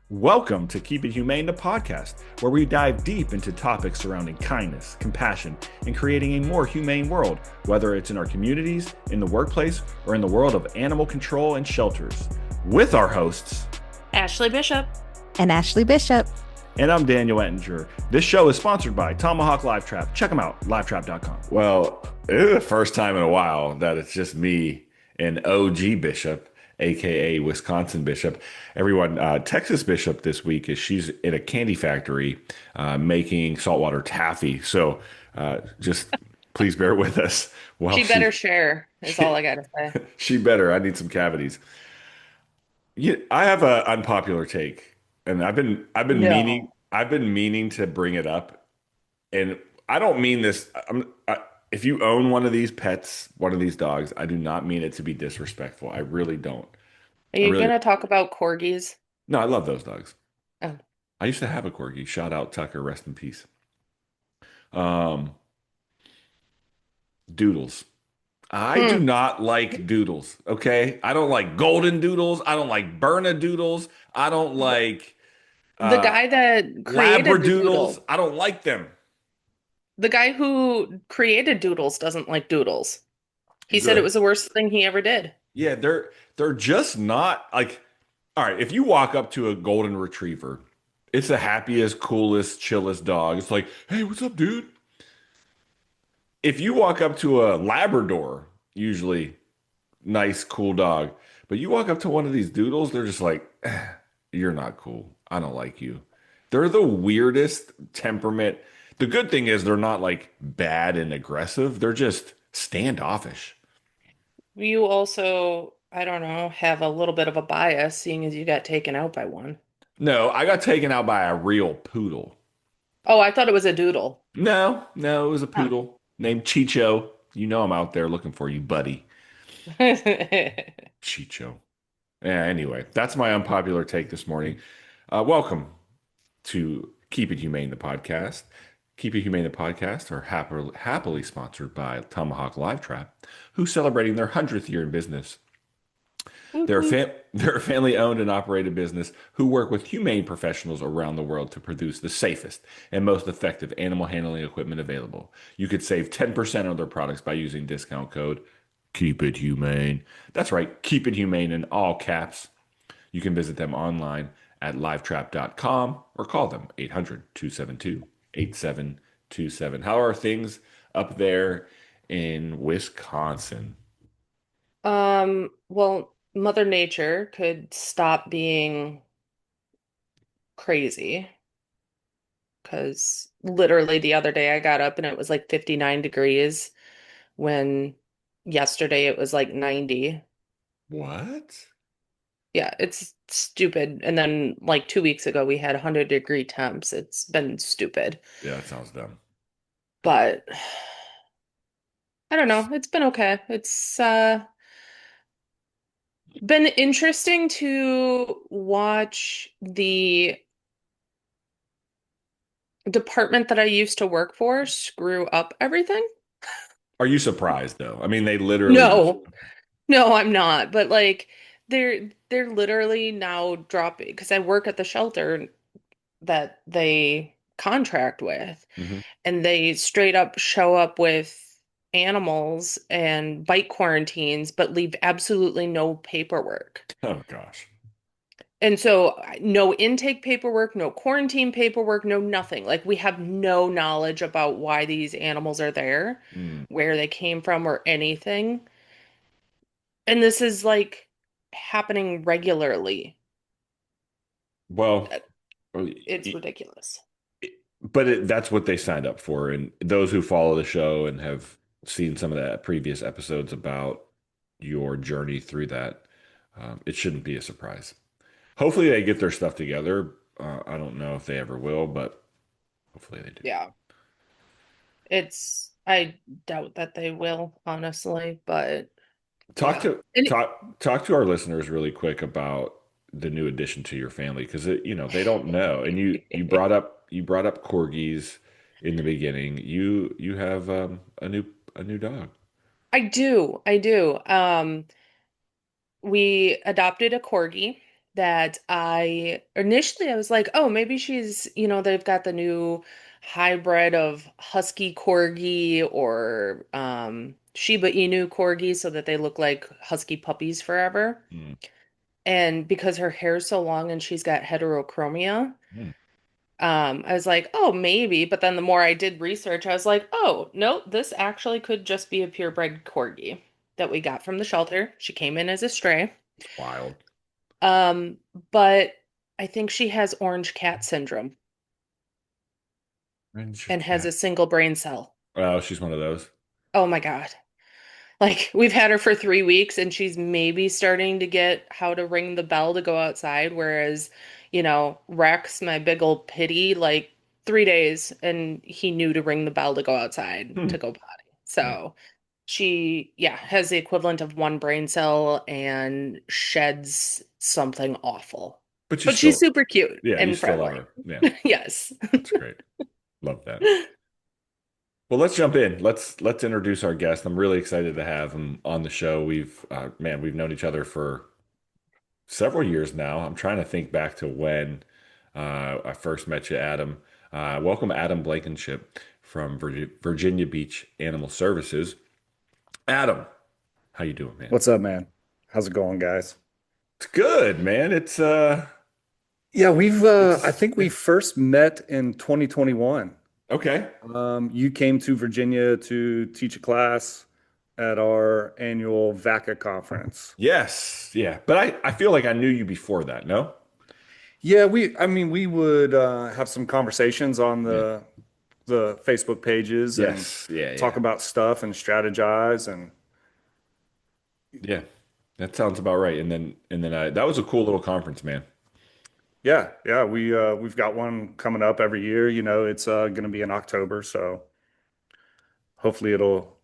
Welcome to Keep It Humane, the podcast, where we dive deep into topics surrounding kindness, compassion, and creating a more humane world, whether it's in our communities, in the workplace, or in the world of animal control and shelters. With our hosts, Ashley Bishop. And Ashley Bishop. and I'm Daniel Ettinger. This show is sponsored by Tomahawk Live Trap. Check them out, livetrap.com. Well, it is the first time in a while that it's just me and OG Bishop, aka Wisconsin Bishop. Everyone, Texas Bishop this week is she's in a candy factory making saltwater taffy. So just please bear with us while She better share, is all I gotta say. she better. I need some cavities. Yeah, I have an unpopular take, and No. I've been meaning to bring it up, and I don't mean this. If you own one of these pets, one of these dogs, I do not mean it to be disrespectful. I really don't. Are I you really gonna talk about corgis? no. I love those dogs. Oh. I used to have a corgi. Shout out Tucker, rest in peace. Um, Doodles. I do Hmm. not like doodles. Okay, I don't like golden doodles. I don't like Bernedoodles. I don't The, like the uh, guy that created the Labradoodles. doodle, I don't like them. the guy who created doodles doesn't like doodles. He said it Good. was the worst thing he ever did. Yeah, they're just not like all right, if you walk up to a golden retriever, it's the happiest, coolest, chillest dog. It's like, "Hey, what's up, dude?" If you walk up to a Labrador, usually nice, cool dog, but you walk up to one of these doodles, they're just like, "You're not cool. I don't like you." They're the weirdest temperament. The good thing is they're not like bad and aggressive. They're just standoffish. You also, I don't know, have a little bit of a bias seeing as you got taken out by one. No, I got taken out by a real poodle. Oh, I thought it was a doodle. No, it was a Huh. poodle named Chicho. You know I'm out there looking for you, buddy. Chicho. Yeah, anyway, that's my unpopular take this morning. Welcome to Keep It Humane, the podcast. Keep It Humane, the podcast are happily sponsored by Tomahawk Live Trap, who's celebrating their 100th year in business. Woot woot. They're a family owned and operated business who work with humane professionals around the world to produce the safest and most effective animal handling equipment available. You could save 10% on their products by using discount code Keep It Humane. That's right, Keep It Humane in all caps. You can visit them online at livetrap.com or call them 800-272-8727. How are things up there in Wisconsin? Well, Mother Nature could stop being crazy because literally the other day I got up and it was like 59 degrees when yesterday it was like 90. What? Yeah, it's stupid. And then like 2 weeks ago we had 100-degree temps. It's been stupid. Yeah, that sounds dumb. But I don't know. It's been okay. It's been interesting to watch the department that I used to work for screw up everything. Are you surprised though? I mean, they literally just No, no, I'm not. But like they're literally now dropping because I work at the shelter that they contract with, Mhm. and they straight up show up with animals and bite quarantines, but leave absolutely no paperwork. Oh gosh. And so no intake paperwork, no quarantine paperwork, no nothing. Like we have no knowledge about why these animals are there, Mm. where they came from or anything. And this is like happening regularly. Well, uh, It's ridiculous. but that's what they signed up for, and those who follow the show and have seen some of the previous episodes about your journey through that, it shouldn't be a surprise. Hopefully, they get their stuff together. I don't know if they ever will, but hopefully they do. Yeah. I doubt that they will, honestly, but Talk yeah. to And talk to our listeners really quick about the new addition to your family because they don't know. And you brought up corgis in the beginning. You have a new dog. I do. We adopted a corgi. that I initially I was like, oh, maybe she's, they've got the new hybrid of Husky Corgi or Shiba Inu Corgi so that they look like Husky puppies forever. Mm, And because her hair's so long and she's got heterochromia, mm. I was like, oh, maybe. But then the more I did research, I was like, oh, no, this actually could just be a purebred corgi that we got from the shelter. She came in as a stray. It's wild. Um, but I think she has orange cat syndrome Orange and has a cat. single brain cell. Oh, she's one of those. Oh my God. Like we've had her for 3 weeks and she's maybe starting to get how to ring the bell to go outside, whereas, Rex, my big old pitty, like 3 days and he knew to ring the bell to go outside Hmm. to go potty. Yeah. So she, yeah, has the equivalent of one brain cell and sheds something awful. But you But she's still, super cute yeah, you and still friendly. love her. Yeah, Yes. that's great. Love that. Well, let's jump in. Let's introduce our guest. I'm really excited to have him on the show. We've known each other for several years now. I'm trying to think back to when I first met you, Adam. Welcome, Adam Blankenship from Virginia Beach Animal Services. Adam, how you doing, man? What's up, man? How's it going, guys? It's good, man. Yeah, I It's think we yeah. first met in 2021. Okay. You came to Virginia to teach a class at our annual VACA conference. Yes, yeah. But I feel like I knew you before that, no? Yeah, I mean, we would have some conversations on Yeah. the Facebook pages and Yes. Yeah, talk yeah. about stuff and strategize and Yeah. That sounds about right. And then that was a cool little conference, man. yeah, we've got one coming up every year. It's going to be in October, so hopefully it'll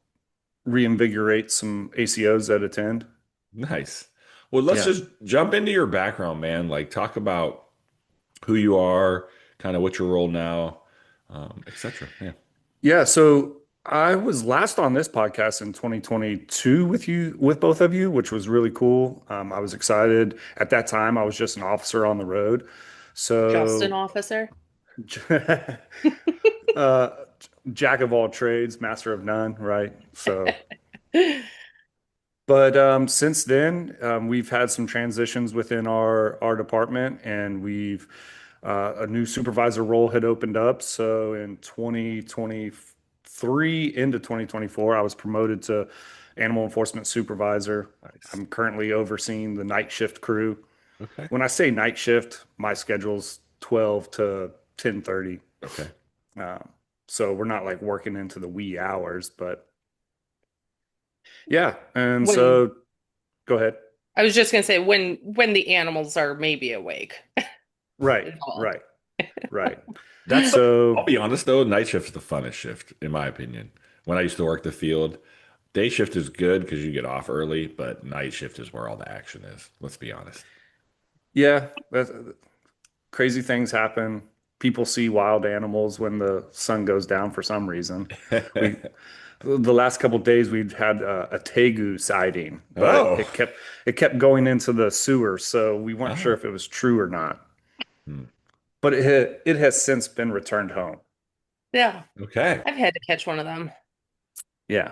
reinvigorate some ACOs that attend. Nice. Well, let's Yeah. just jump into your background, man. Like talk about who you are, kind of what's your role now, etc. Yeah. Yeah, so I was last on this podcast in 2022 with both of you, which was really cool. I was excited. At that time, I was just an officer on the road. Just an So, officer. uh, jack of all trades, master of none, right? So, but since then, we've had some transitions within our department, and we've a new supervisor role had opened up. So in 2023 into 2024, I was promoted to animal enforcement supervisor. Nice. I'm currently overseeing the night shift crew. Okay. When I say night shift, my schedule's 12 to 10:30. Okay. Um, so we're not like working into the wee hours, but yeah. And When so go ahead. I was just gonna say when the animals are maybe awake Right, is all. right, right. That's I'll So be honest though, night shift is the funnest shift, in my opinion. When I used to work the field, day shift is good because you get off early, but night shift is where all the action is. Let's be honest. yeah, crazy things happen. People see wild animals when the sun goes down for some reason. We the last couple of days we've had a tegu sighting, but Oh. it kept going into the sewer, so we weren't sure Oh. if it was true or not. Hmm. But it has since been returned home. Yeah, Okay. I've had to catch one of them. Yeah.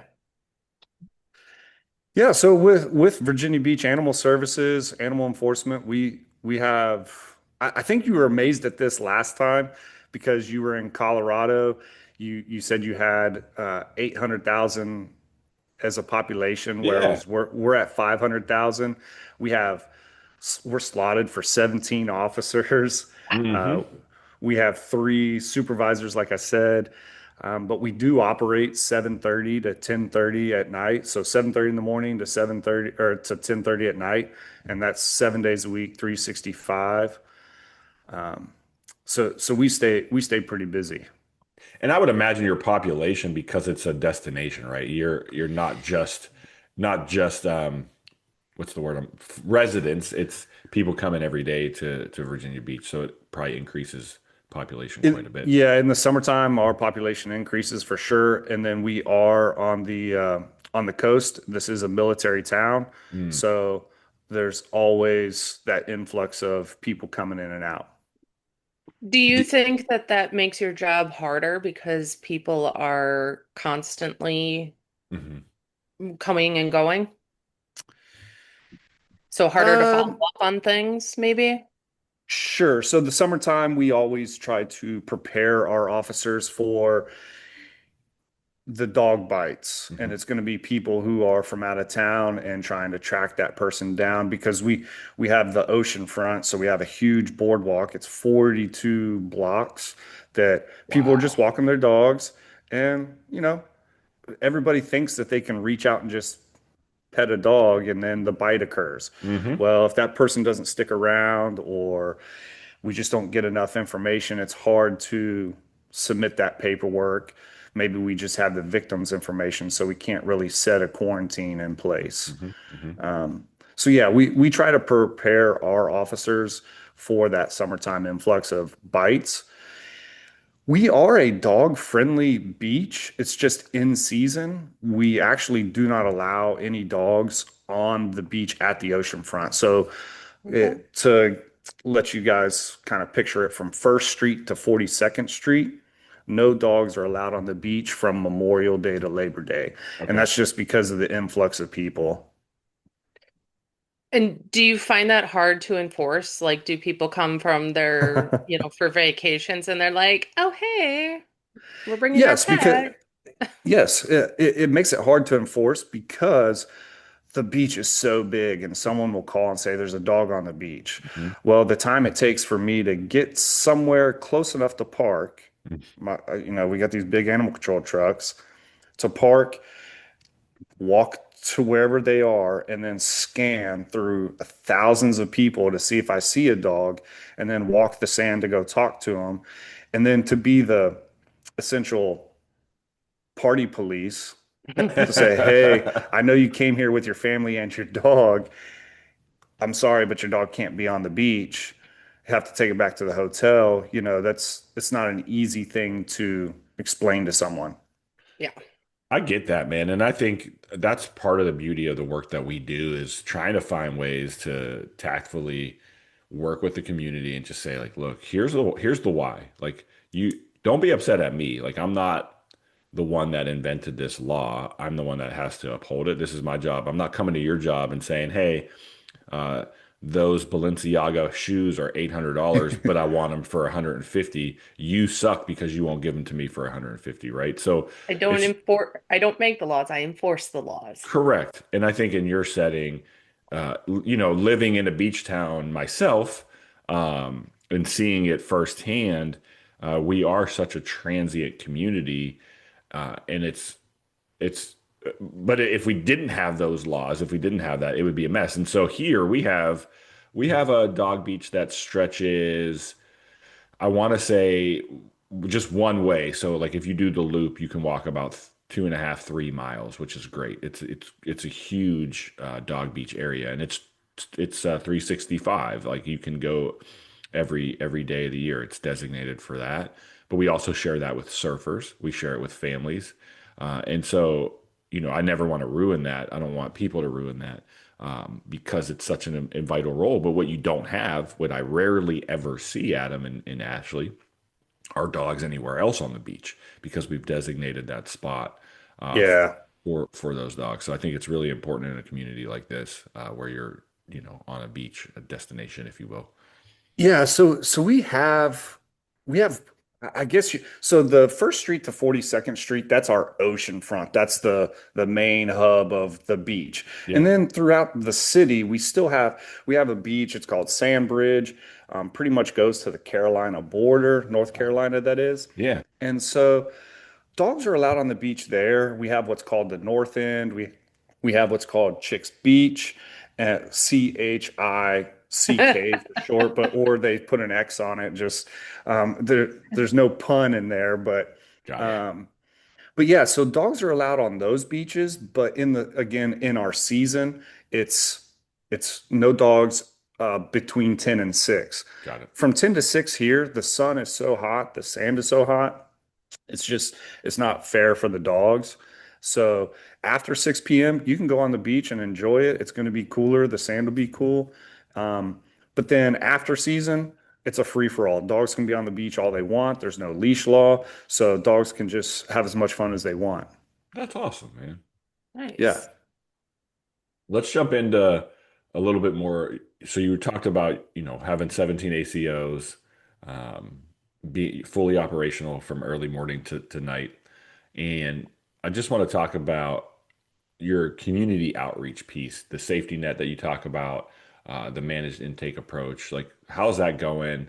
Yeah, so with Virginia Beach Animal Services, Animal Enforcement, we have I think you were amazed at this last time because you were in Colorado. You said you had 800,000 as a population, Yeah. whereas we're at 500,000. We have we're slotted for 17 officers. Uh, Hmm. we have three supervisors, like I said, but we do operate 7:30 to 10:30 at night. So 7:30 in the morning to 7:30 or to 10:30 at night, and that's 7 days a week, 365. So we stay pretty busy. And I would imagine your population, because it's a destination, right? You're not just what's the word? Residents. It's people coming every day to Virginia Beach, so it probably increases population quite a bit. Yeah, in the summertime, our population increases for sure, and then we are on the coast. This is a military town, Mm. so there's always that influx of people coming in and out. Do you The, think that that makes your job harder because people are constantly mhm. coming and going? So harder to follow Um, up on things, maybe? sure. So the summertime, we always try to prepare our officers for the dog bites, and Mhm. it's going to be people who are from out of town and trying to track that person down because we have the ocean front, so we have a huge boardwalk. It's 42 blocks that people are just Wow. walking their dogs, and everybody thinks that they can reach out and just pet a dog and then the bite occurs. Hmm. Well, if that person doesn't stick around or we just don't get enough information, it's hard to submit that paperwork. Maybe we just have the victim's information, so we can't really set a quarantine in place. Hmm. Hmm. So yeah, we try to prepare our officers for that summertime influx of bites. We are a dog-friendly beach. It's just in season. We actually do not allow any dogs on the beach at the ocean front. So Okay. to let you guys kind of picture it from First Street to 42nd Street, no dogs are allowed on the beach from Memorial Day to Labor Day. And Okay. that's just because of the influx of people. And do you find that hard to enforce? Like, do people come from their, for vacations and they're like, oh, hey, we're bringing our Yes, because pet. yes, it makes it hard to enforce because the beach is so big and someone will call and say there's a dog on the beach. Hmm. Well, the time it takes for me to get somewhere close enough to park, we got these big animal control trucks to park, walk to wherever they are, and then scan through thousands of people to see if I see a dog, and then walk the sand to go talk to them, and then to be the essential party police to say, hey, I know you came here with your family and your dog. I'm sorry, but your dog can't be on the beach. You have to take it back to the hotel. It's not an easy thing to explain to someone. Yeah. I get that, man. And I think that's part of the beauty of the work that we do is trying to find ways to tactfully work with the community and just say, like, look, here's the why. Like, you don't be upset at me. Like, I'm not the one that invented this law. I'm the one that has to uphold it. This is my job. I'm not coming to your job and saying, hey, uh, those Balenciaga shoes are $800, but I want them for 150. You suck because you won't give them to me for 150, right? So it's I don't make the laws, I enforce the laws. correct. And I think in your setting, living in a beach town myself, and seeing it firsthand, we are such a transient community, and it's but if we didn't have those laws, if we didn't have that, it would be a mess. And so here we have a dog beach that stretches, I want to say, just one way. So like if you do the loop, you can walk about 2.5, 3 miles, which is great. It's a huge dog beach area, and it's 365. Like you can go every day of the year. It's designated for that. But we also share that with surfers. We share it with families, and so I never want to ruin that. I don't want people to ruin that. Because it's such a vital role. But what you don't have, what I rarely ever see, Adam and Ashley, are dogs anywhere else on the beach because we've designated that spot uh, Yeah. for those dogs. So I think it's really important in a community like this where you're on a beach, a destination, if you will. Yeah, so we have I guess so the First Street to 42nd Street, that's our ocean front. That's the main hub of the beach. Yeah, And then throughout the city, we have a beach, it's called Sandbridge. Pretty much goes to the Carolina border, North Carolina that is. yeah. And so dogs are allowed on the beach there. We have what's called the North End. We have what's called Chicks Beach, Chick for short, or they put an X on it. Just there's no pun in there, Got it. um, but yeah. So dogs are allowed on those beaches, but in our season, it's no dogs between 10 and 6. Got it. From 10 to 6 here, the sun is so hot, the sand is so hot it's not fair for the dogs. So after 6 p.m., you can go on the beach and enjoy it. It's going to be cooler. The sand will be cool. But then after season, it's a free for all. Dogs can be on the beach all they want. There's no leash law. So dogs can just have as much fun as they want. That's awesome, man. Yeah. Nice. Let's jump into a little bit more. So you talked about, having 17 ACOs, um, be fully operational from early morning to night. And I just want to talk about your community outreach piece, the safety net that you talk about, the managed intake approach. Like, how's that going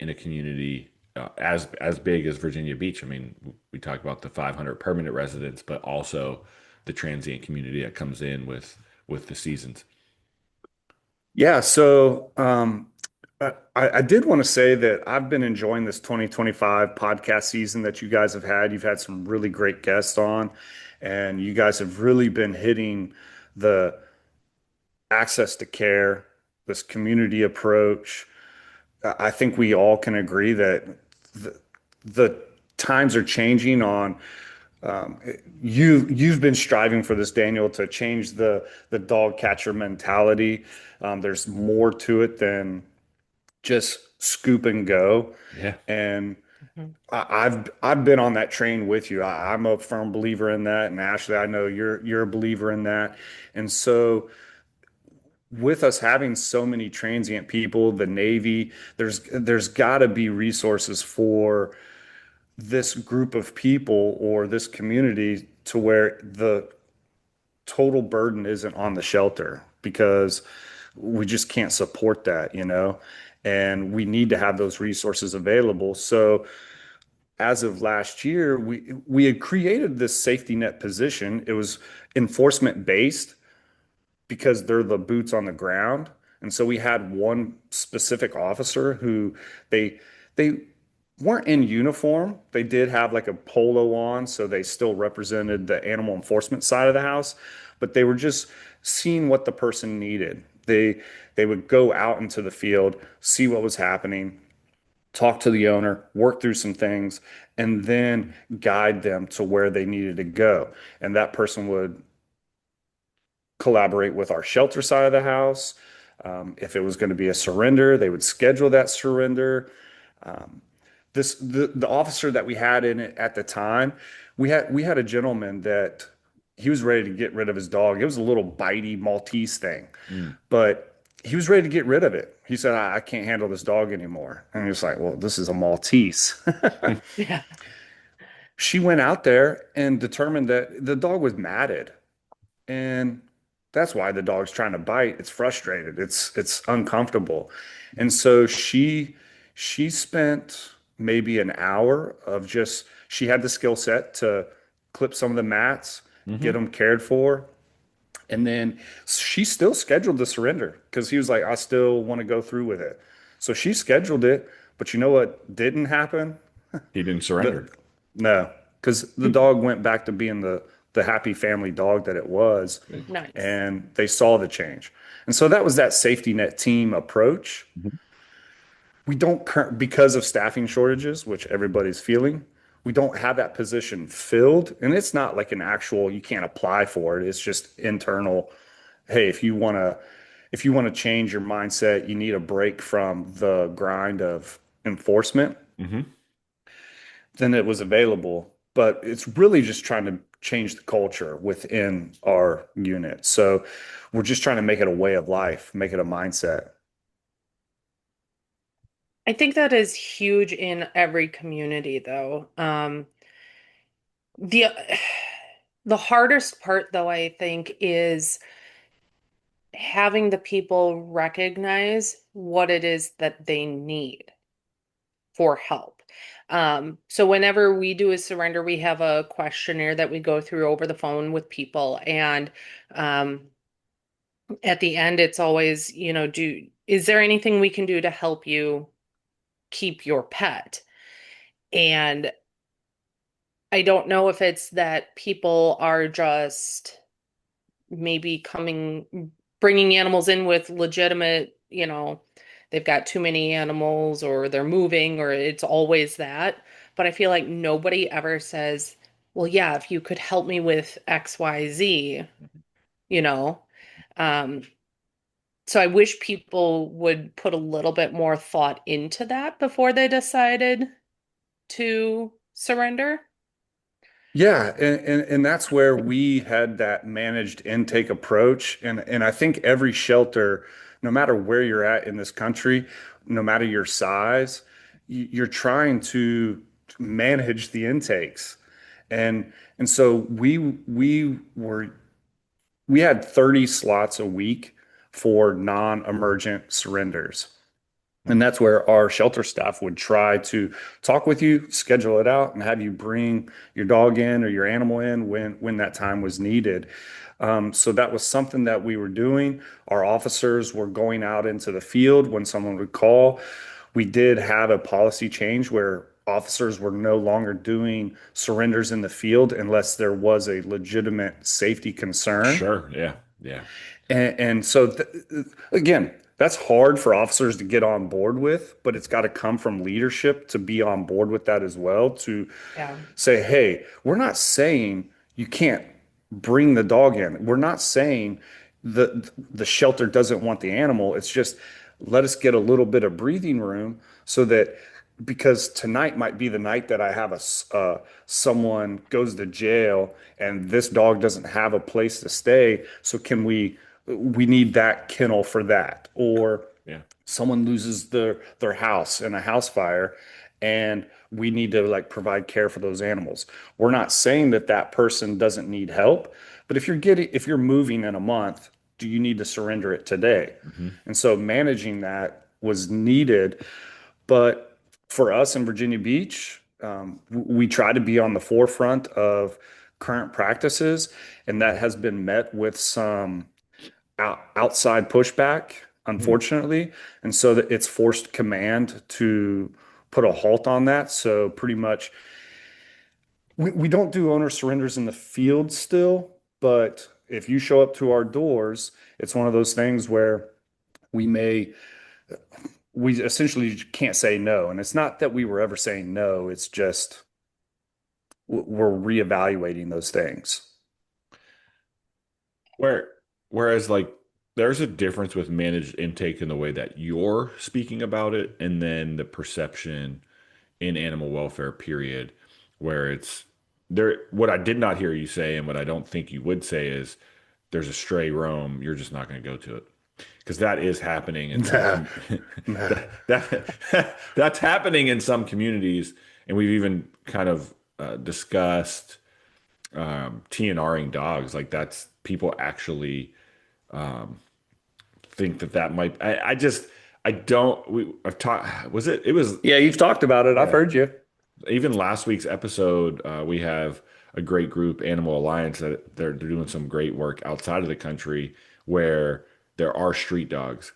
in a community as big as Virginia Beach? I mean, we talk about the 500 permanent residents, but also the transient community that comes in with the seasons. Yeah. So I did want to say that I've been enjoying this 2025 podcast season that you guys have had. You've had some really great guests on, and you guys have really been hitting the access to care, this community approach. I think we all can agree that the times are changing on you've been striving for this, Daniel, to change the dog catcher mentality. There's more to it than just scoop and go. Yeah. And Mhm. I've been on that train with you. I'm a firm believer in that, and Ashley, I know you're a believer in that. And so with us having so many transient people, the Navy, there's got to be resources for this group of people or this community to where the total burden isn't on the shelter because we just can't support that. And we need to have those resources available. So as of last year, we had created this safety net position. It was enforcement based because they're the boots on the ground. And so we had one specific officer who they weren't in uniform. They did have like a polo on, so they still represented the animal enforcement side of the house, but they were just seeing what the person needed. They would go out into the field, see what was happening, talk to the owner, work through some things, and then guide them to where they needed to go. And that person would collaborate with our shelter side of the house. If it was going to be a surrender, they would schedule that surrender. Um, the officer that we had in it at the time, we had a gentleman that he was ready to get rid of his dog. It was a little bitey Maltese thing, Mm. but he was ready to get rid of it. He said, I can't handle this dog anymore. And he was like, well, this is a Maltese. Yeah. She went out there and determined that the dog was matted. And that's why the dog's trying to bite. It's frustrated. It's uncomfortable. And so she spent maybe an hour of just she had the skill set to clip some of the mats, get Hmm. them cared for, and then she still scheduled the surrender because he was like, I still want to go through with it. So she scheduled it, but you know what didn't happen? He didn't The surrender. no, because the dog went back to being the happy family dog that it was, Nice. and they saw the change. And so that was that safety net team approach. Mhm. We don't because of staffing shortages, which everybody's feeling. We don't have that position filled, and it's not like an actual you can't apply for it. It's just internal. Hey, if you want to change your mindset, you need a break from the grind of enforcement, Hmm. then it was available. But it's really just trying to change the culture within our unit. So we're just trying to make it a way of life, make it a mindset. I think that is huge in every community, though. The the hardest part, though, I think, is having the people recognize what it is that they need for help. So whenever we do a surrender, we have a questionnaire that we go through over the phone with people, and um, at the end, it's always, is there anything we can do to help you keep your pet? And I don't know if it's that people are just maybe bringing animals in with legitimate, they've got too many animals or they're moving or it's always that. But I feel like nobody ever says, well, yeah, if you could help me with XYZ, you know. Um, so I wish people would put a little bit more thought into that before they decided to surrender. Yeah, and that's where we had that managed intake approach. And I think every shelter, no matter where you're at in this country, no matter your size, you're trying to manage the intakes. And so we had 30 slots a week for non-emergent surrenders. And that's where our shelter staff would try to talk with you, schedule it out, and have you bring your dog in or your animal in when that time was needed. So that was something that we were doing. Our officers were going out into the field when someone would call. We did have a policy change where officers were no longer doing surrenders in the field unless there was a legitimate safety concern. Sure. Yeah. Yeah. And so, again, that's hard for officers to get on board with, but it's got to come from leadership to be on board with that as well. To Yeah. say, hey, we're not saying you can't bring the dog in. We're not saying the shelter doesn't want the animal. It's just let us get a little bit of breathing room so that because tonight might be the night that I have someone goes to jail and this dog doesn't have a place to stay. So we need that kennel for that, or Yeah. someone loses their house in a house fire and we need to like provide care for those animals. We're not saying that that person doesn't need help, but if you're moving in a month, do you need to surrender it today? Hmm. And so managing that was needed. But for us in Virginia Beach, we try to be on the forefront of current practices, and that has been met with some outside pushback, unfortunately. And so that it's forced command to put a halt on that. So pretty much, we don't do owner surrenders in the field still, but if you show up to our doors, it's one of those things where we may, we essentially can't say no. And it's not that we were ever saying no, it's just we're reevaluating those things. Where, whereas like there's a difference with managed intake in the way that you're speaking about it, and then the perception in animal welfare, period, where it's there. What I did not hear you say, and what I don't think you would say is there's a stray roam, you're just not going to go to it. Because that is happening in some Nah, nah. that's happening in some communities, and we've even kind of discussed TNRing dogs. Like that's people actually think that that might. I just I don't. I've talked. Was it? It was. Yeah, you've talked about it. I've Yeah. heard you. Even last week's episode, we have a great group, Animal Alliance, that they're doing some great work outside of the country where there are street dogs.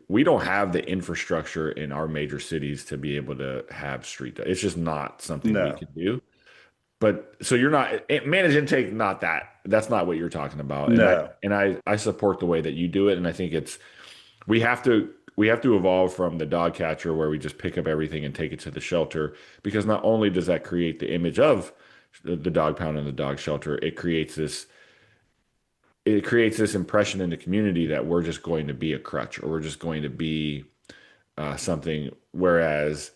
We don't have the infrastructure in our major cities to be able to have street dogs. It's just not something we No, can do. But so you're not managed intake, not that. That's not what you're talking about. And no. I support the way that you do it. And I think it's we have to evolve from the dog catcher where we just pick up everything and take it to the shelter, because not only does that create the image of the dog pound and the dog shelter, it creates this impression in the community that we're just going to be a crutch, or we're just going to be something. Whereas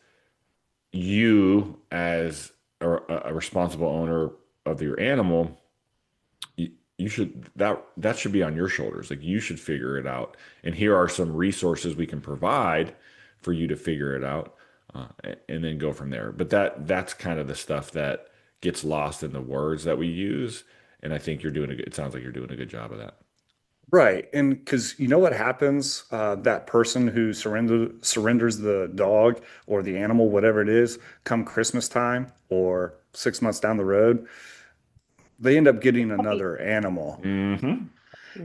you, as a responsible owner of your animal, you should that should be on your shoulders. Like you should figure it out. And here are some resources we can provide for you to figure it out, and then go from there. But that's kind of the stuff that gets lost in the words that we use. And I think you're doing a good, it sounds like you're doing a good job of that. Right. And because you know what happens, that person who surrenders the dog or the animal, whatever it is, come Christmas time or 6 months down the road, they end up getting Puppy. another animal. Hmm.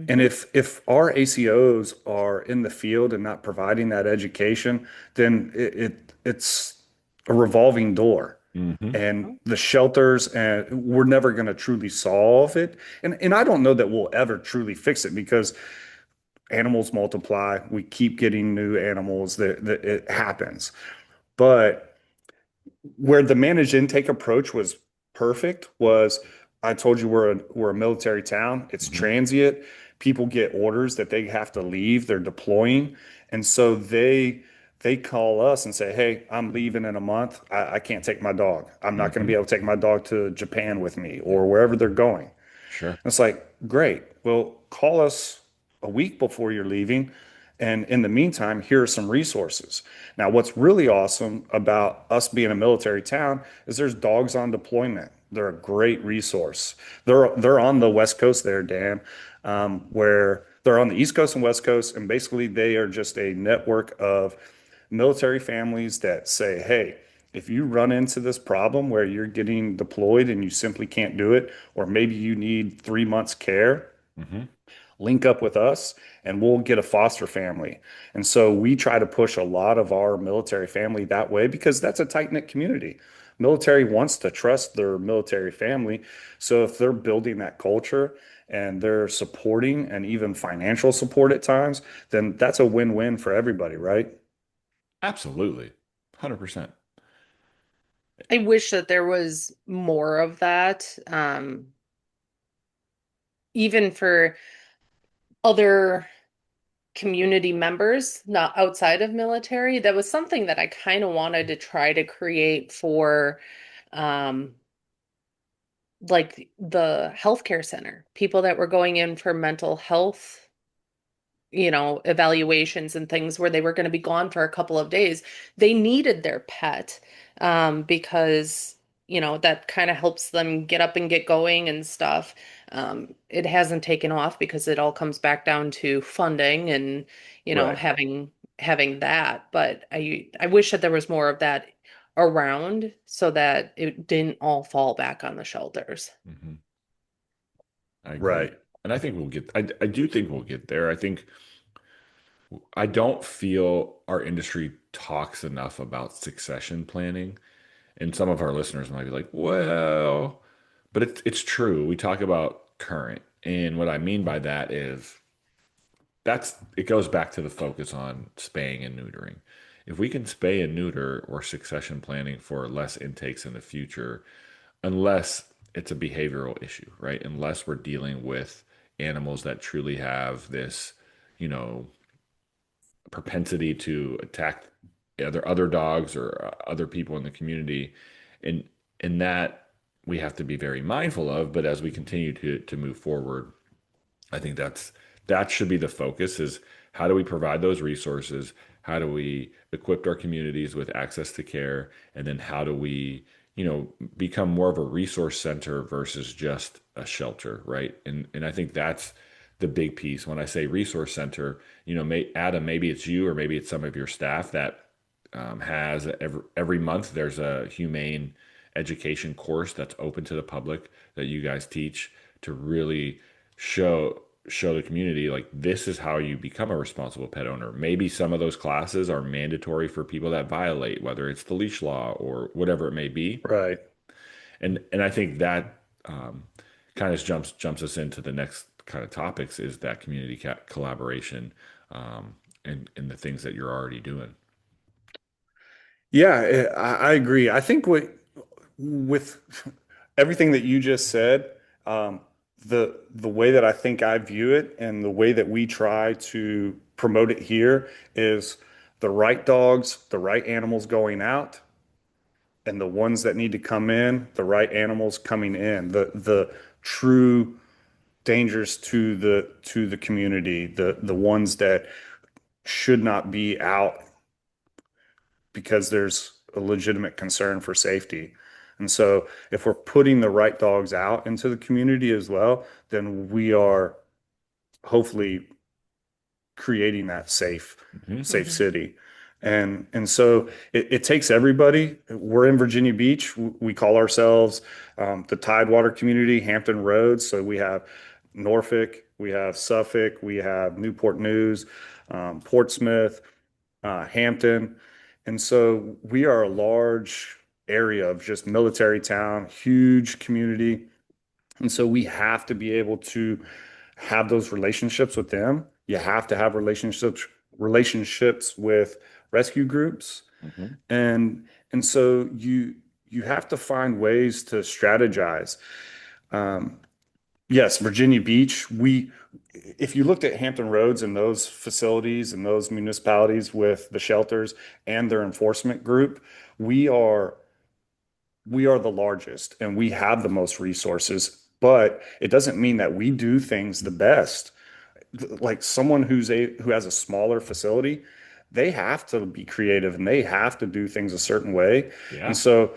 And Hmm. if our ACOs are in the field and not providing that education, then it's a revolving door. Hmm. And the shelters, and we're never going to truly solve it. And I don't know that we'll ever truly fix it because animals multiply. We keep getting new animals that it happens. But where the managed intake approach was perfect was I told you we're a military town. It's Hmm. transient. People get orders that they have to leave. They're deploying, and so they call us and say, "Hey, I'm leaving in a month. I can't take my dog. I'm not going to be Hmm. able to take my dog to Japan with me or wherever they're going." Sure. It's like, great. Well, call us a week before you're leaving. And in the meantime, here are some resources. Now, what's really awesome about us being a military town is there's dogs on deployment. They're a great resource. They're on the West Coast there, Dan, where they're on the East Coast and West Coast, and basically they are just a network of military families that say, hey, if you run into this problem where you're getting deployed and you simply can't do it, or maybe you need 3 months care, Hmm. link up with us and we'll get a foster family. And so we try to push a lot of our military family that way because that's a tight-knit community. Military wants to trust their military family. So if they're building that culture and they're supporting and even financial support at times, then that's a win-win for everybody, right? Absolutely. 100%. I wish that there was more of that, even for other community members, not outside of military. That was something that I kind of wanted to try to create for, um, like the healthcare center, people that were going in for mental health, evaluations and things where they were going to be gone for a couple of days. They needed their pet, because, that kind of helps them get up and get going and stuff. It hasn't taken off because it all comes back down to funding and, Right. having that. But I wish that there was more of that around so that it didn't all fall back on the shelters. Hmm. I agree. Right. And I think I do think we'll get there. I don't feel our industry talks enough about succession planning. And some of our listeners might be like, well, but it's true. We talk about current. And what I mean by that is it goes back to the focus on spaying and neutering. If we can spay and neuter or succession planning for less intakes in the future, unless it's a behavioral issue, right? Unless we're dealing with animals that truly have this, you know, propensity to attack other dogs or other people in the community, and that we have to be very mindful of. But as we continue to move forward, I think that should be the focus: is how do we provide those resources? How do we equip our communities with access to care? And then how do we, become more of a resource center versus just a shelter, right? And I think that's the big piece. When I say resource center, Adam, maybe it's you or maybe it's some of your staff that has every month there's a humane education course that's open to the public that you guys teach to really show the community like this is how you become a responsible pet owner. Maybe some of those classes are mandatory for people that violate, whether it's the leash law or whatever it may be. Right. And I think that kind of jumps us into the next kind of topics is that community collaboration, and the things that you're already doing. Yeah, I agree. I think with everything that you just said, the way that I think I view it and the way that we try to promote it here is the right dogs, the right animals going out, and the ones that need to come in, the right animals coming in. The true dangers to the community, the ones that should not be out because there's a legitimate concern for safety. And so, if we're putting the right dogs out into the community as well, then we are hopefully creating that Hmm. safe Mhm. city. And so it takes everybody. We're in Virginia Beach. We call ourselves the Tidewater community, Hampton Roads. So we have Norfolk, we have Suffolk, we have Newport News, Portsmouth, Hampton. And so we are a large area of just military town, huge community. And so we have to be able to have those relationships with them. You have to have relationships with rescue groups. Hmm. And so you have to find ways to strategize. Um, yes, Virginia Beach, if you looked at Hampton Roads and those facilities and those municipalities with the shelters and their enforcement group, we are we are the largest and we have the most resources, but it doesn't mean that we do things the best. Like someone who has a smaller facility, they have to be creative and they have to do things a certain way. And Yeah, so,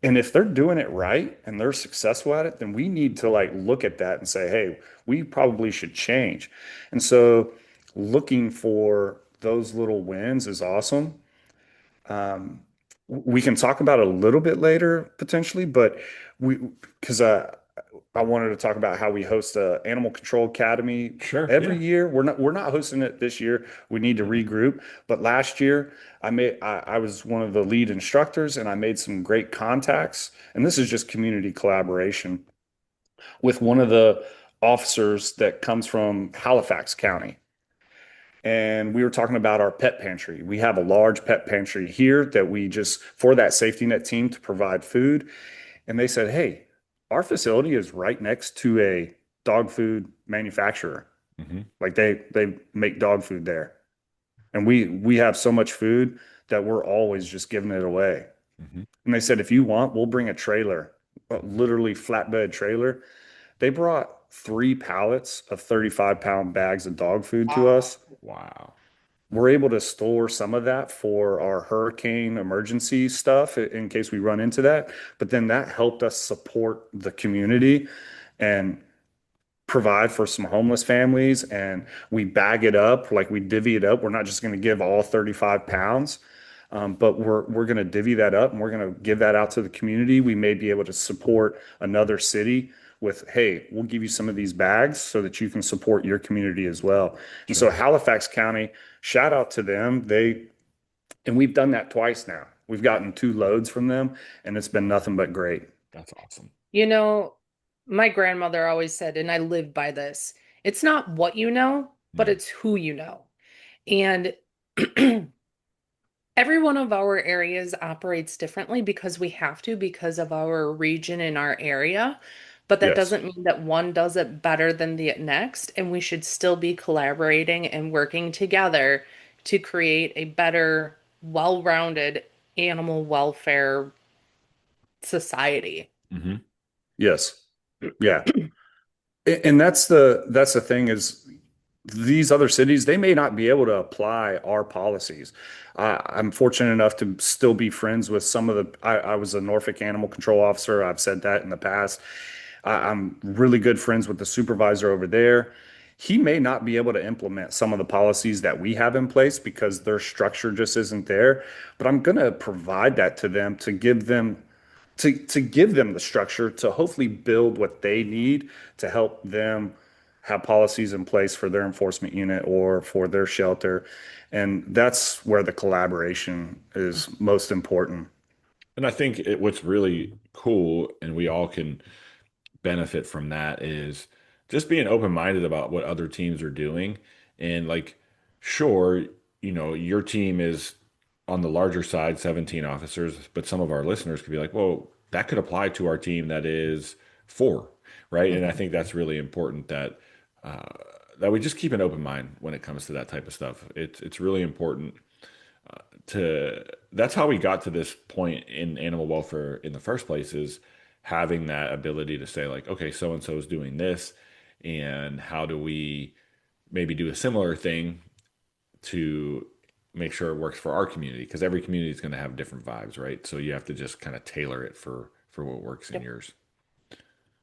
and if they're doing it right and they're successful at it, then we need to like look at that and say, hey, we probably should change. And so looking for those little wins is awesome. Um, we can talk about it a little bit later potentially, but we because I wanted to talk about how we host a Animal Control Academy sure. every Yeah. year. We're not hosting it this year. We need to regroup. But last year, I was one of the lead instructors, and I made some great contacts. And this is just community collaboration with one of the officers that comes from Halifax County. And we were talking about our pet pantry. We have a large pet pantry here that we just, for that safety net team to provide food. And they said, hey, our facility is right next to a dog food manufacturer. Hmm. Like they make dog food there. And we have so much food that we're always just giving it away. Hmm. And they said, if you want, we'll bring a trailer, a literally flatbed trailer. They brought 3 pallets of 35-pound bags of dog food to Wow. us. Wow. We're able to store some of that for our hurricane emergency stuff in case we run into that. But then that helped us support the community and provide for some homeless families. And we bag it up, like we divvy it up. We're not just going to give all 35 pounds. But we're going to divvy that up and we're going to give that out to the community. We may be able to support another city with, hey, we'll give you some of these bags so that you can support your community as well. And so Sure. Halifax County, shout out to them. And we've done that twice now. We've gotten 2 loads from them and it's been nothing but great. That's awesome. You know, my grandmother always said, and I live by this, it's not what you know, but Mm. it's who you know. And every one of our areas operates differently because we have to, because of our region and our area. But that Yes. doesn't mean that one does it better than the next. And we should still be collaborating and working together to create a better, well-rounded animal welfare society. Hmm. Yes. Yeah. And that's the thing is these other cities, they may not be able to apply our policies. I'm fortunate enough to still be friends with some of I was a Norfolk Animal Control officer. I've said that in the past. I'm really good friends with the supervisor over there. He may not be able to implement some of the policies that we have in place because their structure just isn't there. But I'm going to provide that to them to give them the structure to hopefully build what they need to help them have policies in place for their enforcement unit or for their shelter. And that's where the collaboration is most important. And I think what's really cool, and we all can benefit from that, is just being open-minded about what other teams are doing. And like, sure, your team is on the larger side, 17 officers, but some of our listeners could be like, well, that could apply to our team that is four, right? And I Mhm. think that's really important uh, that we just keep an open mind when it comes to that type of stuff. It's really important to that's how we got to this point in animal welfare in the first place, is having that ability to say like, okay, so and so is doing this, and how do we maybe do a similar thing to make sure it works for our community, because every community is going to have different vibes, right? So you have to just kind of tailor it for what works in Yep. yours.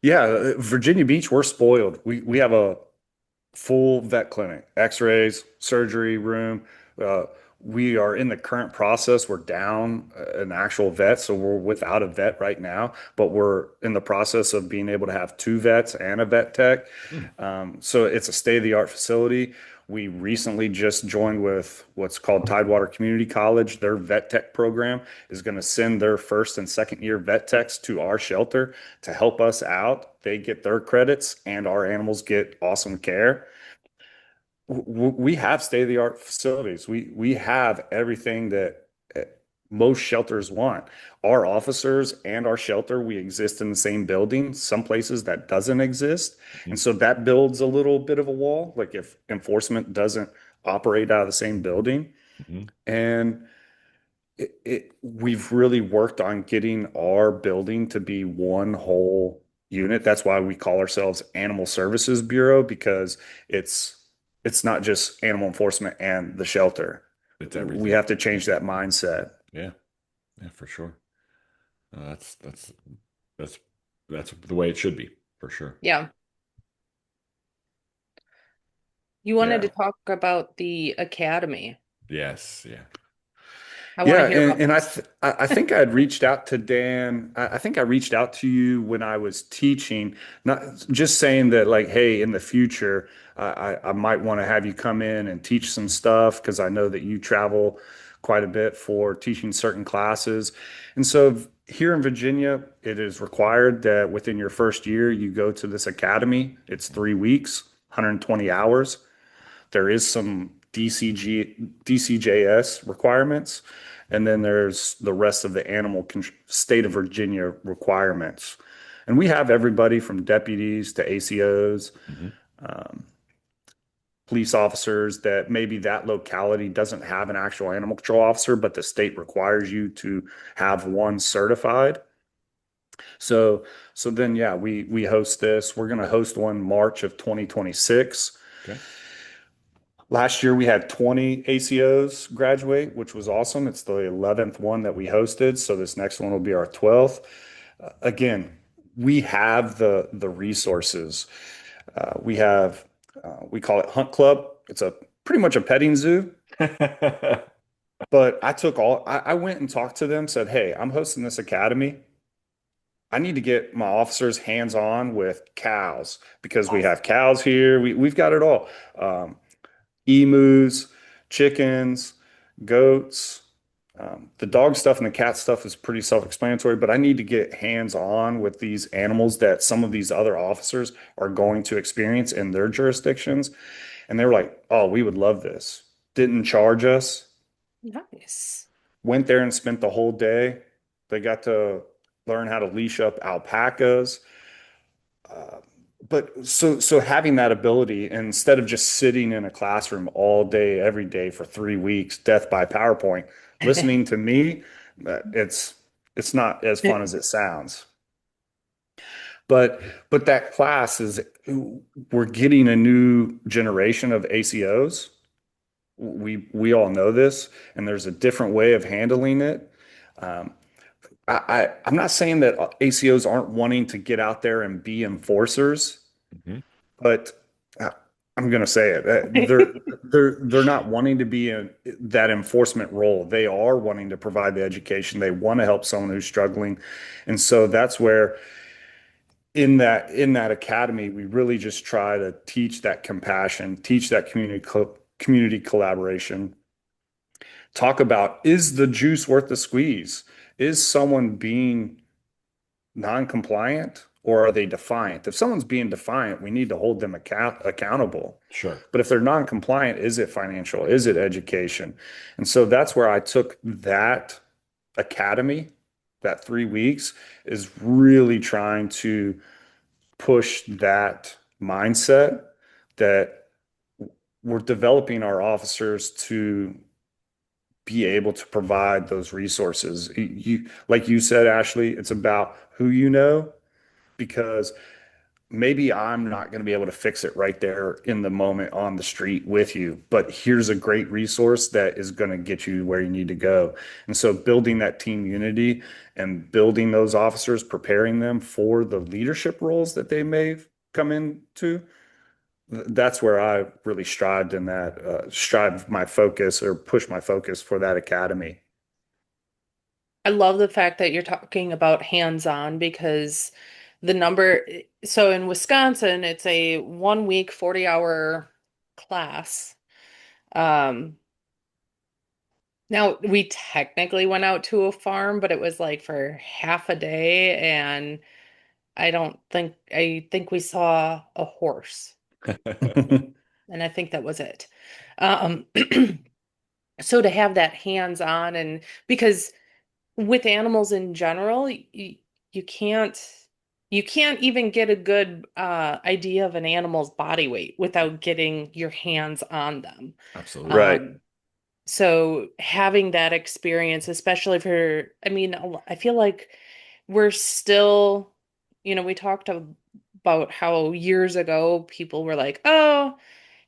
Yeah, Virginia Beach, we're spoiled. We have a full vet clinic, x-rays, surgery room. Uh, we are in the current process. We're down an actual vet, so we're without a vet right now, but we're in the process of being able to have 2 vets and a vet tech. Hmm. So it's a state-of-the-art facility. We recently just joined with what's called Tidewater Community College. Their vet tech program is going to send their first and second year vet techs to our shelter to help us out. They get their credits and our animals get awesome care. We have state-of-the-art facilities. We have everything that most shelters want. Our officers and our shelter, we exist in the same building. Some places that doesn't exist. And Mhm. so that builds a little bit of a wall, like if enforcement doesn't operate out of the same building. Mhm. And we've really worked on getting our building to be one whole unit. That's why we call ourselves Animal Services Bureau, because it's it's not just animal enforcement and the shelter. It's We everything. have to change that mindset. Yeah, yeah, for sure. That's that's the way it should be, for sure. Yeah. You wanted to Yeah. talk about the academy. Yes, yeah. I want Yeah, to hear about and this. I think I had reached out to Dan. I think I reached out to you when I was teaching, not just saying that like, hey, in the future, I might want to have you come in and teach some stuff because I know that you travel quite a bit for teaching certain classes. And so here in Virginia, it is required that within your first year you go to this academy. It's 3 weeks, 120 hours. There is some DCJS requirements, and then there's the rest of the state of Virginia requirements. And we have everybody from deputies to ACOs, Hmm. police officers that maybe that locality doesn't have an actual animal control officer, but the state requires you to have one certified. So so then yeah, we host this. We're going to host one March of 2026. Okay. Last year we had 20 ACOs graduate, which was awesome. It's the 11th one that we hosted, so this next one will be our 12th. Again, we have the resources. We call it Hunt Club. It's a pretty much a petting zoo. But I went and talked to them, said, "Hey, I'm hosting this academy. I need to get my officers hands on with cows because we have cows here. We've got it all. Emus, chickens, goats. The dog stuff and the cat stuff is pretty self-explanatory, but I need to get hands-on with these animals that some of these other officers are going to experience in their jurisdictions." And they were like, "Oh, we would love this." Didn't charge us. Nice. Went there and spent the whole day. They got to learn how to leash up alpacas. Uh, but having that ability instead of just sitting in a classroom all day, every day for 3 weeks, death by PowerPoint, listening to me, it's not as fun as it sounds. But but that class is we're getting a new generation of ACOs. We all know this, and there's a different way of handling it. Um, I'm not saying that ACOs aren't wanting to get out there and be enforcers. Hmm. But uh, I'm going to say it. They're not wanting to be in that enforcement role. They are wanting to provide the education. They want to help someone who's struggling, and so that's where in that academy we really just try to teach that compassion, teach that community collaboration. Talk about, is the juice worth the squeeze? Is someone being non-compliant or are they defiant? If someone's being defiant, we need to hold them accountable. Sure. But if they're non-compliant, is it financial? Is it education? And so that's where I took that academy, that 3 weeks, is really trying to push that mindset that we're developing our officers to be able to provide those resources. Like you said, Ashley, it's about who you know, because maybe I'm not going to be able to fix it right there in the moment on the street with you, but here's a great resource that is going to get you where you need to go. And so building that team unity and building those officers, preparing them for the leadership roles that they may come into, that's where I really strived in that, strive my focus or push my focus for that academy. I love the fact that you're talking about hands-on because the number, so in Wisconsin, it's a 1 week, 40-hour class. Um, Now we technically went out to a farm, but it was like for half a day, and I think we saw a horse, and I think that was it. Um, So to have that hands-on, and because with animals in general, you can't you can't even get a good idea of an animal's body weight without getting your hands on them. Absolutely. Right. Um, so having that experience, especially for, I mean, I feel like we're still, we talked about how years ago people were like, oh,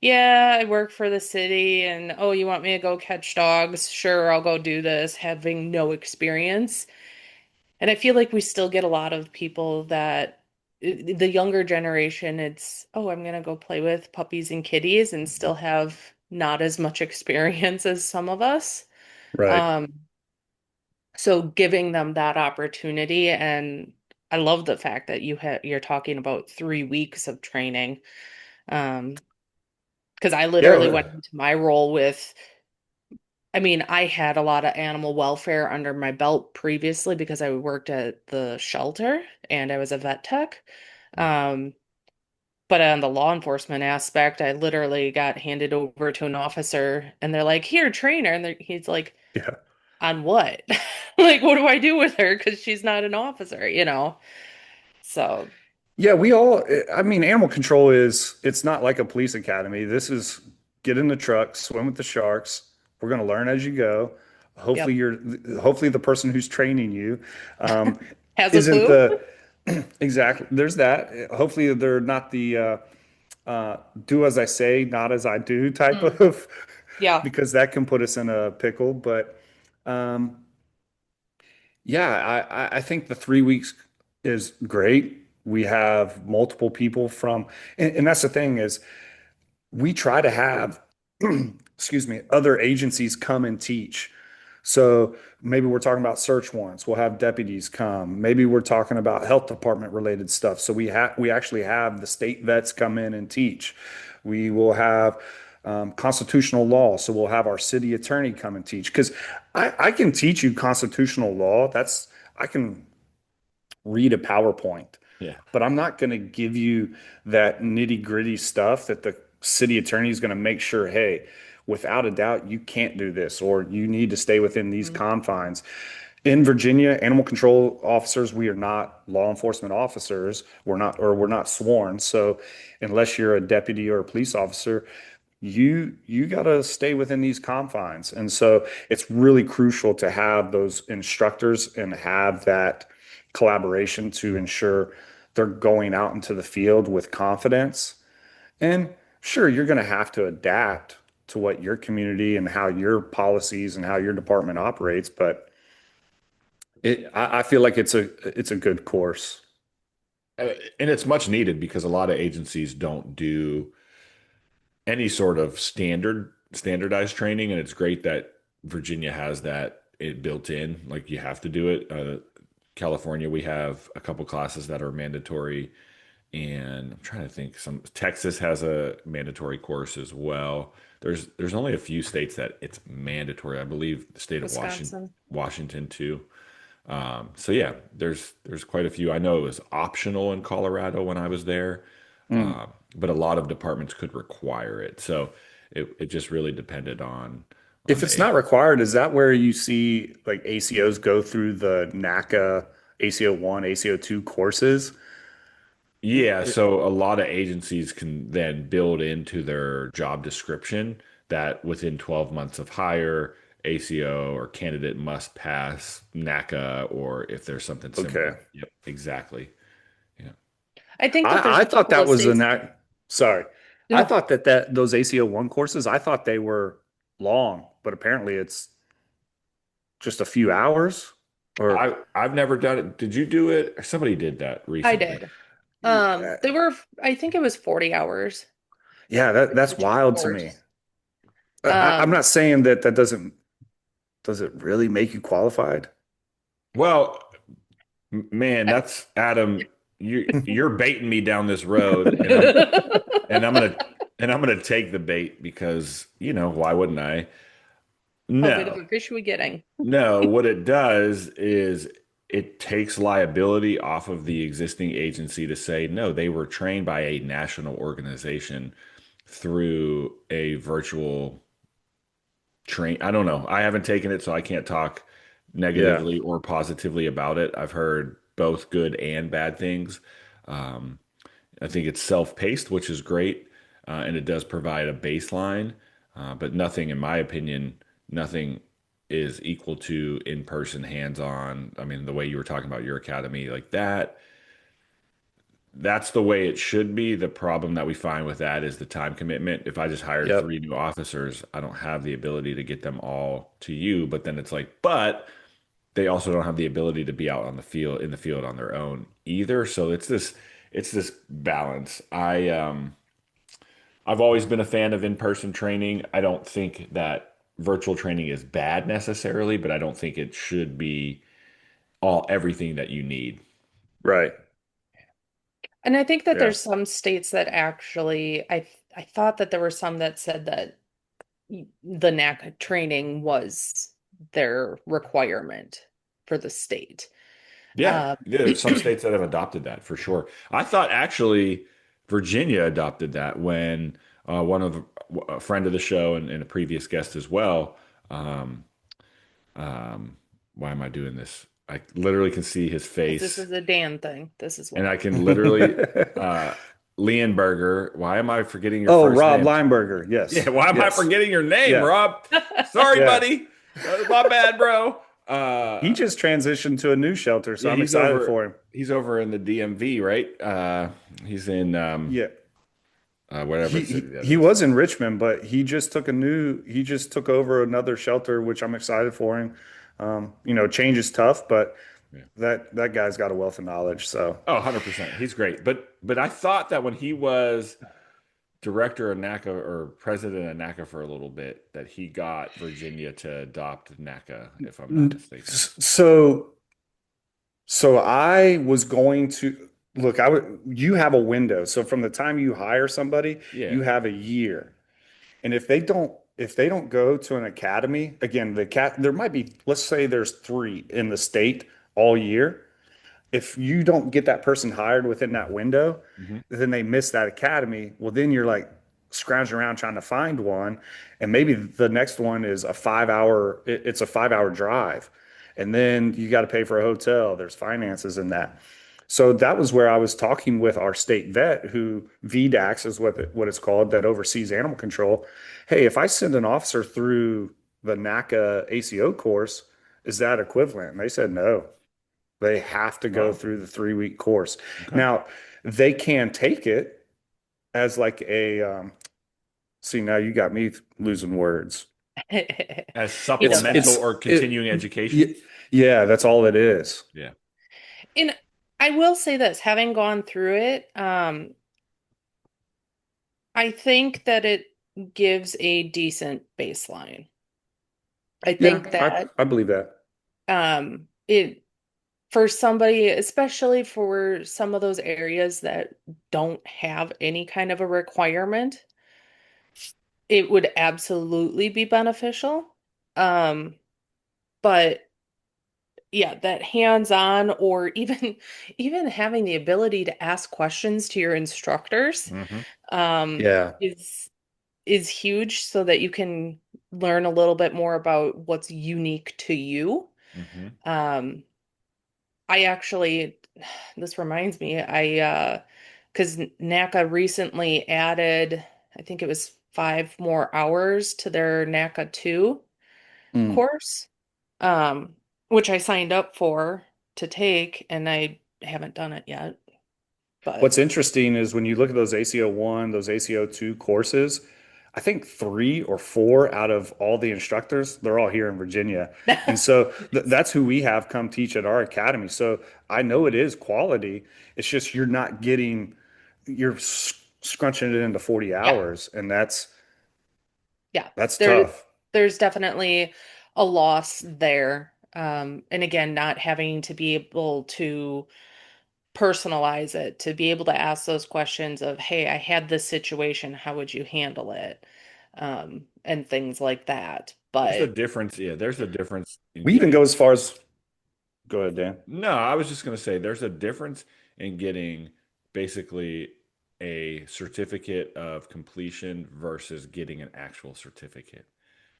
yeah, I work for the city, and oh, you want me to go catch dogs? Sure, I'll go do this, having no experience. And I feel like we still get a lot of people that the younger generation, it's, oh, I'm gonna go play with puppies and kitties and still have not as much experience as some of us. Right. Um, so giving them that opportunity, and I love the fact that you're talking about 3 weeks of training. Because I literally Yeah. went into my role with, I mean, I had a lot of animal welfare under my belt previously because I worked at the shelter and I was a vet tech. Um, but on the law enforcement aspect, I literally got handed over to an officer and they're like, here, train her. And he's like, Yeah. on what? Like, what do I do with her? Because she's not an officer. So, Yeah, I mean, animal control it's not like a police academy. This is get in the truck, swim with the sharks. We're going to learn as you go. Hopefully yep. hopefully the person who's training you um, Has a isn't clue? the, exactly, there's that. Hopefully they're not the, do as I say, not as I do type Mm, of, yeah. because that can put us in a pickle. But um, yeah, I think the 3 weeks is great. We have multiple people from, and that's the thing is we try to have, excuse me, other agencies come and teach. So maybe we're talking about search warrants. We'll have deputies come. Maybe we're talking about health department related stuff. So we actually have the state vets come in and teach. We will have constitutional law. So we'll have our city attorney come and teach. Because I can teach you constitutional law. I can read a PowerPoint, Yeah. but I'm not going to give you that nitty gritty stuff that the city attorney is going to make sure, hey, without a doubt, you can't do this or you need to stay within these Mm, confines. In Virginia, animal control officers, we are not law enforcement officers. We're not sworn. So unless you're a deputy or a police officer, you got to stay within these confines. And so it's really crucial to have those instructors and have that collaboration to ensure they're going out into the field with confidence. And sure, you're going to have to adapt to what your community and how your policies and how your department operates, but I feel like it's a good course. And it's much needed because a lot of agencies don't do any sort of standardized training, and it's great that Virginia has that it built in. Like you have to do it. California, we have a couple classes that are mandatory, and I'm trying to think. Some Texas has a mandatory course as well. There's only a few states that it's mandatory. I believe the state of Wisconsin. Washington too. So yeah, there's quite a few. I know it was optional in Colorado when I was there, Mm. but a lot of departments could require it. So it just really depended on If the it's not agency. required, is that where you see like ACOs go through the NACA ACO 1, ACO 2 courses? Yeah, so a lot of agencies can then build into their job description that within 12 months of hire, ACO or candidate must pass NACA, or if there's something Okay. similar. Yep, exactly. Yeah. I think that there's I a thought couple that of was a states. NAC. Sorry. I No, thought that those ACO 1 courses, I thought they were long, but apparently it's just a few hours or I've never done it. Did you do it? Somebody did that I recently. did. They were, I think it was 40 hours, yeah, that's which is wild to me. course. I'm Um, not saying that does it really make you qualified? Well, man, I- that's Adam. You're baiting me down this road, and I'm gonna take the bait because why wouldn't I? How big of No, a fish are we getting? no. What it does is it takes liability off of the existing agency to say no, they were trained by a national organization through a virtual train. I don't know. I haven't taken it, so I can't talk Yeah. negatively or positively about it. I've heard both good and bad things. Um, I think it's self-paced, which is great, and it does provide a baseline. But nothing, in my opinion, nothing is equal to in-person, hands-on. I mean, the way you were talking about your academy, like that, that's the way it should be. The problem that we find with that is the time commitment. If I just hired Yep. three new officers, I don't have the ability to get them all to you. But then it's like, but they also don't have the ability to be out on the field in the field on their own either. So it's this balance. I've always been a fan of in-person training. I don't think that virtual training is bad necessarily, but I don't think it should be all everything that you need. Right. And I think that Yeah. there's some states that actually, I thought that there were some that said that the NACA training was their requirement for the state. Yeah, Um, yeah, there's some states that have adopted that for sure. I thought actually Virginia adopted that when one of a friend of the show and a previous guest as well. Um, why am I doing this? I literally can see his because this face, is a Dan thing. This is and I why. can literally Leonberger. Why am I forgetting your Oh, first Rob name? Lineberger. Yeah, Yes. why am I Yes. forgetting your name, Yeah. Rob? Sorry, Yeah. buddy. My bad, bro. He just transitioned to a new shelter, so Yeah, I'm excited for him. he's over in the DMV, right? He's in Yeah. whatever He, city he that he is. was in Richmond, but he just took over another shelter, which I'm excited for him. Change is tough, but Yeah. that guy's got a wealth of knowledge. So Oh, 100%. He's great. But I thought that when he was director of NACA or president of NACA for a little bit, that he got Virginia to adopt NACA, if I'm not mistaken. so so I was going to look, you have a window. So from the time you hire somebody, Yeah. you have a year. And if they don't go to an academy, again, there might be, let's say there's three in the state all year. If you don't get that person hired within that window, Hmm. then they miss that academy. Well, then you're like scrounging around trying to find one. And maybe the next one is it's a 5 hour drive. And then you got to pay for a hotel. There's finances in that. So that was where I was talking with our state vet, who VDAX is what it's called, that oversees animal control. Hey, if I send an officer through the NACA ACO course, is that equivalent? And they said no. They have to go Oh, through the 3 week course. okay. Now, they can take it as like see, now you got me losing words. As You know It's, that. supplemental it's, or it, continuing education? y- yeah, that's all it is. Yeah. And I will say this, having gone through it, I think that it gives a decent baseline. I Yeah, think I, that I believe that. it for somebody, especially for some of those areas that don't have any kind of a requirement, it would absolutely be beneficial. Um, but yeah, that hands-on or even even having the ability to ask questions to your instructors Hmm. um, Yeah. is huge so that you can learn a little bit more about what's unique to you. Hmm. Um, I actually, this reminds me, because NACA recently added, I think it was 5 more hours to their NACA 2 Mm. course, um, which I signed up for to take, and I haven't done it yet. But What's interesting is when you look at those ACO 1, those ACO 2 courses, I think 3 or 4 out of all the instructors, they're all here in Virginia. And so that's who we have come teach at our academy. So I know it is quality. It's just you're scrunching it into 40 yeah, hours, and yeah, that's there tough. there's definitely a loss there. And again, not having to be able to personalize it, to be able to ask those questions of, hey, I had this situation, how would you handle it? And things like that. There's a But difference. Yeah, there's a difference in We even go getting. as far as go ahead, Dan. No, I was just going to say there's a difference in getting basically a certificate of completion versus getting an actual certificate.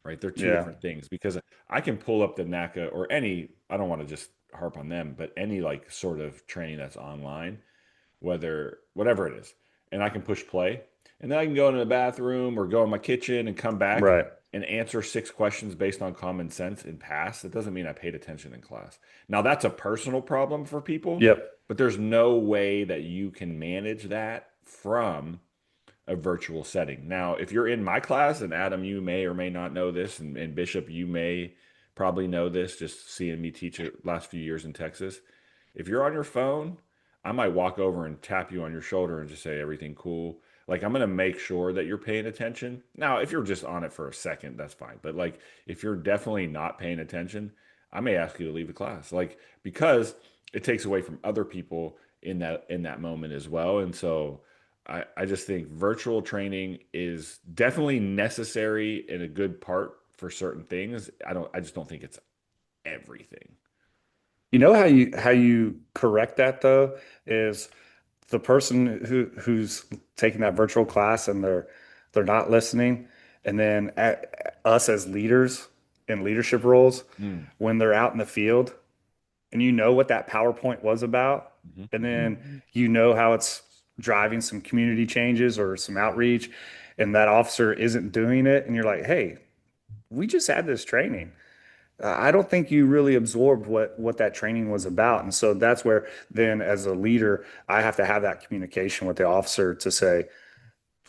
right? They're two Yeah. different things because I can pull up the NACA or any, I don't want to just harp on them, but any like sort of training that's online, whether whatever it is, and I can push play, and then I can go into the bathroom or go in my kitchen and come back Right. and answer 6 questions based on common sense and pass. That doesn't mean I paid attention in class. Now that's a personal problem for people, Yep. but there's no way that you can manage that from a virtual setting. Now, if you're in my class, and Adam, you may or may not know this, and Bishop, you may probably know this, just seeing me teach it last few years in Texas. If you're on your phone, I might walk over and tap you on your shoulder and just say everything cool. Like I'm gonna make sure that you're paying attention. Now, if you're just on it for a second, that's fine. But like if you're definitely not paying attention, I may ask you to leave the class. Like because it takes away from other people in that moment as well. And so I just think virtual training is definitely necessary and a good part for certain things. I just don't think it's everything. You know how you correct that though is the person who's taking that virtual class and they're not listening, and then us as leaders in leadership roles Mm. when they're out in the field and you know what that PowerPoint was about, Mhm. and then you know how it's driving some community changes or some outreach, and that officer isn't doing it, and you're like, hey, we just had this training. I don't think you really absorbed what that training was about. And so that's where then as a leader, I have to have that communication with the officer to say,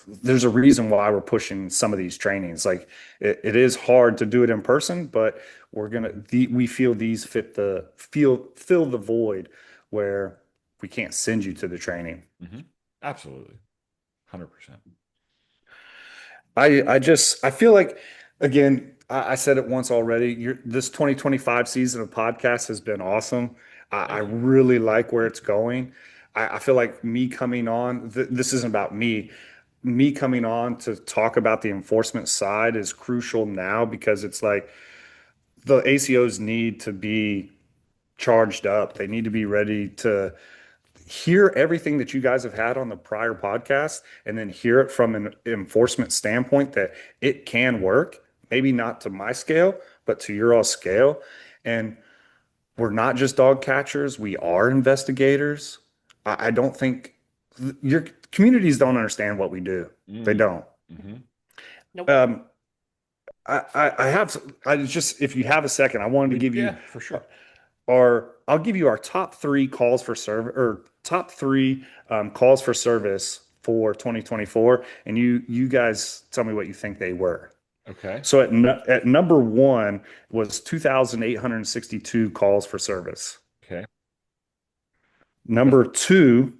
there's a reason why we're pushing some of these trainings. Like it is hard to do it in person, but we feel these fill the void where we can't send you to the training. Hmm. Absolutely. 100%. I feel like again, I said it once already. This 2025 season of podcasts has been awesome. I Thank you. really like where it's going. I feel like me coming on, this isn't about me. Me coming on to talk about the enforcement side is crucial now because it's like the ACOs need to be charged up. They need to be ready to hear everything that you guys have had on the prior podcast and then hear it from an enforcement standpoint that it can work, maybe not to my scale, but to your all scale. And we're not just dog catchers, we are investigators. I don't think your communities don't understand what we do. They Mm. don't. Hmm. Nope. Um, I have, I just, if you have a second, I wanted to give you Yeah, for sure. I'll give you our top three calls for service or top three calls for service for 2024, and you guys tell me what you think they were. Okay. So at number one was 2,862 calls for service. Okay. Number two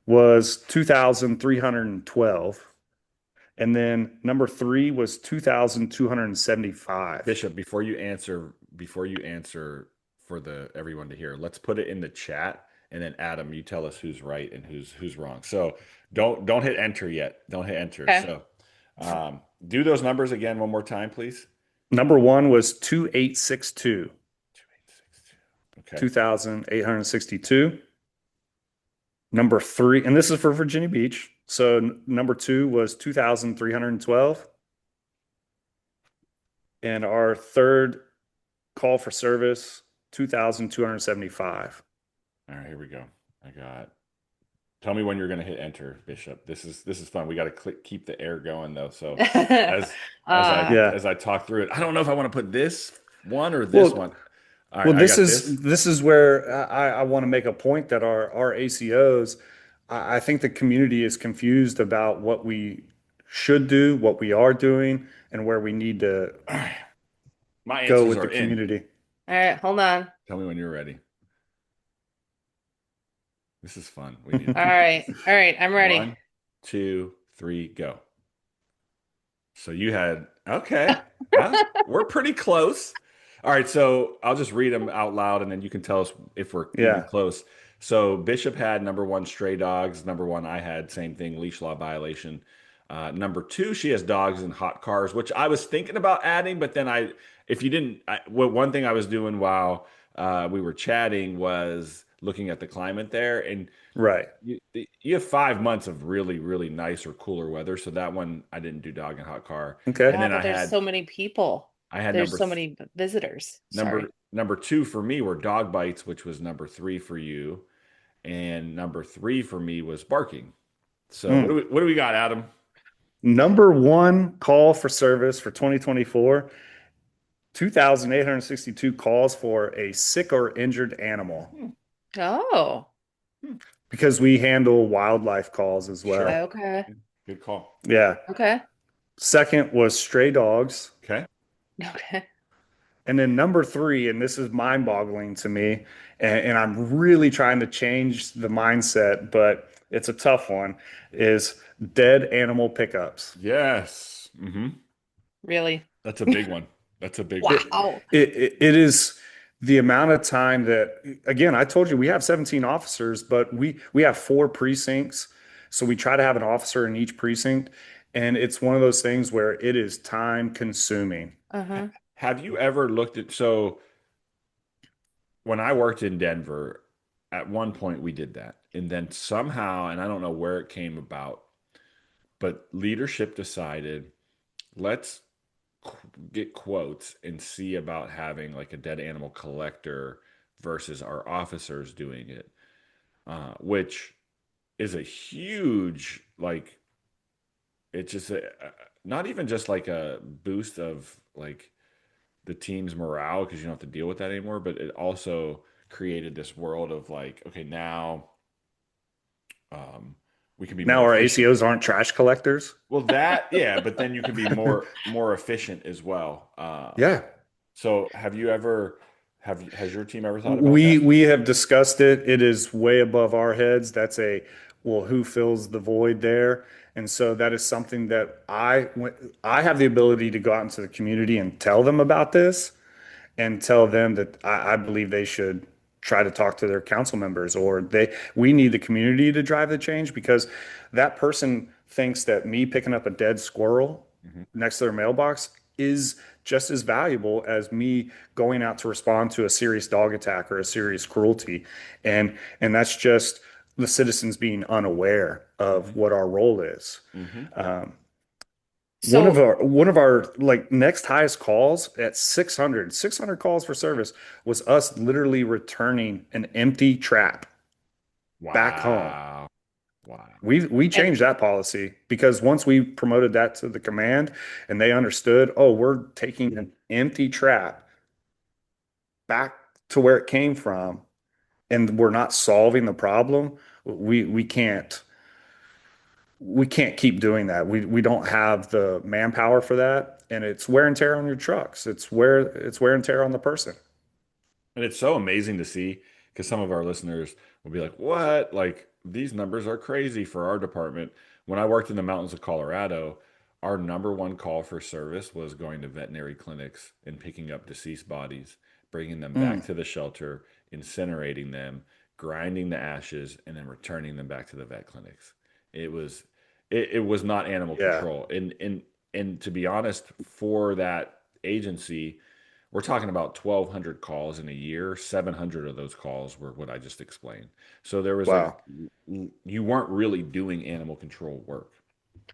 was 2,312, and then number three was 2,275. Bishop, before you answer for the everyone to hear, let's put it in the chat, and then Adam, you tell us who's right and who's wrong. So don't hit enter yet. Don't hit enter. Okay. So do those numbers again one more time, please. Number one was 2,862. 2862. Okay. 2,862. Number three, and this is for Virginia Beach. So number two was 2,312. And our third call for service, 2,275. All right, here we go. I got. Tell me when you're going to hit enter, Bishop. This is fun. We got to keep the air going though. So as Yeah. as I talk through it, I don't know if I want to put this one or this Well, one. All right, well, I got this. this is where I want to make a point that our ACOs, I think the community is confused about what we should do, what we are doing, and where we need to All right. My go answers with the are in. community. All right, hold on. Tell me when you're ready. This is fun. We need All right. All right, I'm ready. 1, 2, 3, go. So you had okay. We're pretty close. All right, so I'll just read them out loud, and then you can tell us if we're even Yeah. close. So Bishop had number one, stray dogs. Number one, I had same thing, leash law violation. Number two, she has dogs in hot cars, which I was thinking about adding, but then if you didn't, well, one thing I was doing while we were chatting was looking at the climate there. And Right. you have 5 months of really, really nice or cooler weather. So that one I didn't do dog and hot car. Okay. And Yeah, then but there's so many people. I had There's so many visitors. Sorry. number two for me were dog bites, which was number three for you, and number three for me was barking. So Mm. what do we got, Adam? Number one call for service for 2024, 2,862 calls for a sick or injured animal Hmm, Oh, hmm, because we handle wildlife calls as sure. well. okay. Good call. Yeah. Okay. Second was stray dogs. Okay. Okay. And then number three, and this is mind-boggling to me, and I'm really trying to change the mindset, but it's a tough one, is dead animal pickups. Yes. Really? That's a big one. That's a big one. It, Wow. it is the amount of time that, again, I told you we have 17 officers, but we have four precincts. So we try to have an officer in each precinct. And it's one of those things where it is time consuming. Ha- Uh-huh. Have you ever looked at, so when I worked in Denver, at one point we did that. And then somehow, and I don't know where it came about, but leadership decided, let's get quotes and see about having like a dead animal collector versus our officers doing it, which is a huge, like, it's just not even just like a boost of like the team's morale because you don't have to deal with that anymore, but it also created this world of like, okay, now um, we can be Now more our efficient. ACOs aren't trash collectors. Well, that, yeah, but then you can be more efficient as well. Yeah. So have you ever has your team ever thought about We that? we have discussed it. It is way above our heads. That's a well, who fills the void there? And so that is something that I have the ability to go out into the community and tell them about this and tell them that I believe they should try to talk to their council members or we need the community to drive the change because that person thinks that me picking up a dead squirrel Hmm. next to their mailbox is just as valuable as me going out to respond to a serious dog attack or a serious cruelty. And that's just the citizens being unaware of Hmm. what our role is. Hmm. So, One of our like next highest calls at 600 calls for service was us literally returning an empty trap back home. Wow. Wow. We and changed that policy because once we promoted that to the command and they understood, oh, we're taking an empty trap back to where it came from and we're not solving the problem, we can't keep doing that. We don't have the manpower for that, and it's wear and tear on your trucks. It's wear and tear on the person. And it's so amazing to see because some of our listeners will be like, what? Like, these numbers are crazy for our department. When I worked in the mountains of Colorado, our number one call for service was going to veterinary clinics and picking up deceased bodies, bringing them back Mm, to the shelter, incinerating them, grinding the ashes, and then returning them back to the vet clinics. It was it was not animal yeah. control. And to be honest, for that agency, we're talking about 1,200 calls in a year. 700 of those calls were what I just explained. So there was like, Wow. you weren't really doing animal control work. see,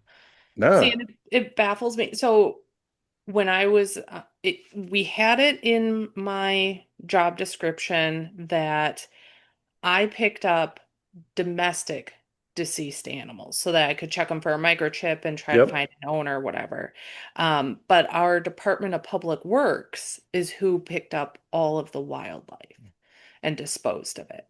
No. and it baffles me. So when I was, we had it in my job description that I picked up domestic deceased animals so that I could check them for a microchip and try to Yep. find an owner or whatever. But our Department of Public Works is who picked up all of the wildlife and disposed of it.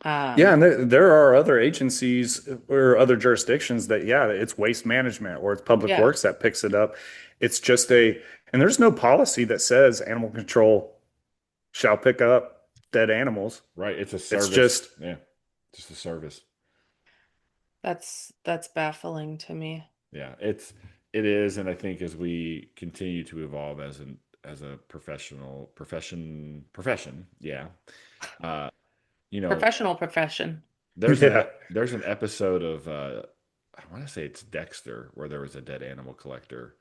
Yeah, and Um, there are other agencies or other jurisdictions that, yeah, it's waste management or it's public yeah. works that picks it up. It's just and there's no policy that says animal control shall pick up dead animals. Right? It's a It's service. just, Yeah. Just a service. That's baffling to me. Yeah. It is. And I think as we continue to evolve as a profession. Yeah. Uh, you know, Professional profession. yeah. there's an episode of I want to say it's Dexter where there was a dead animal collector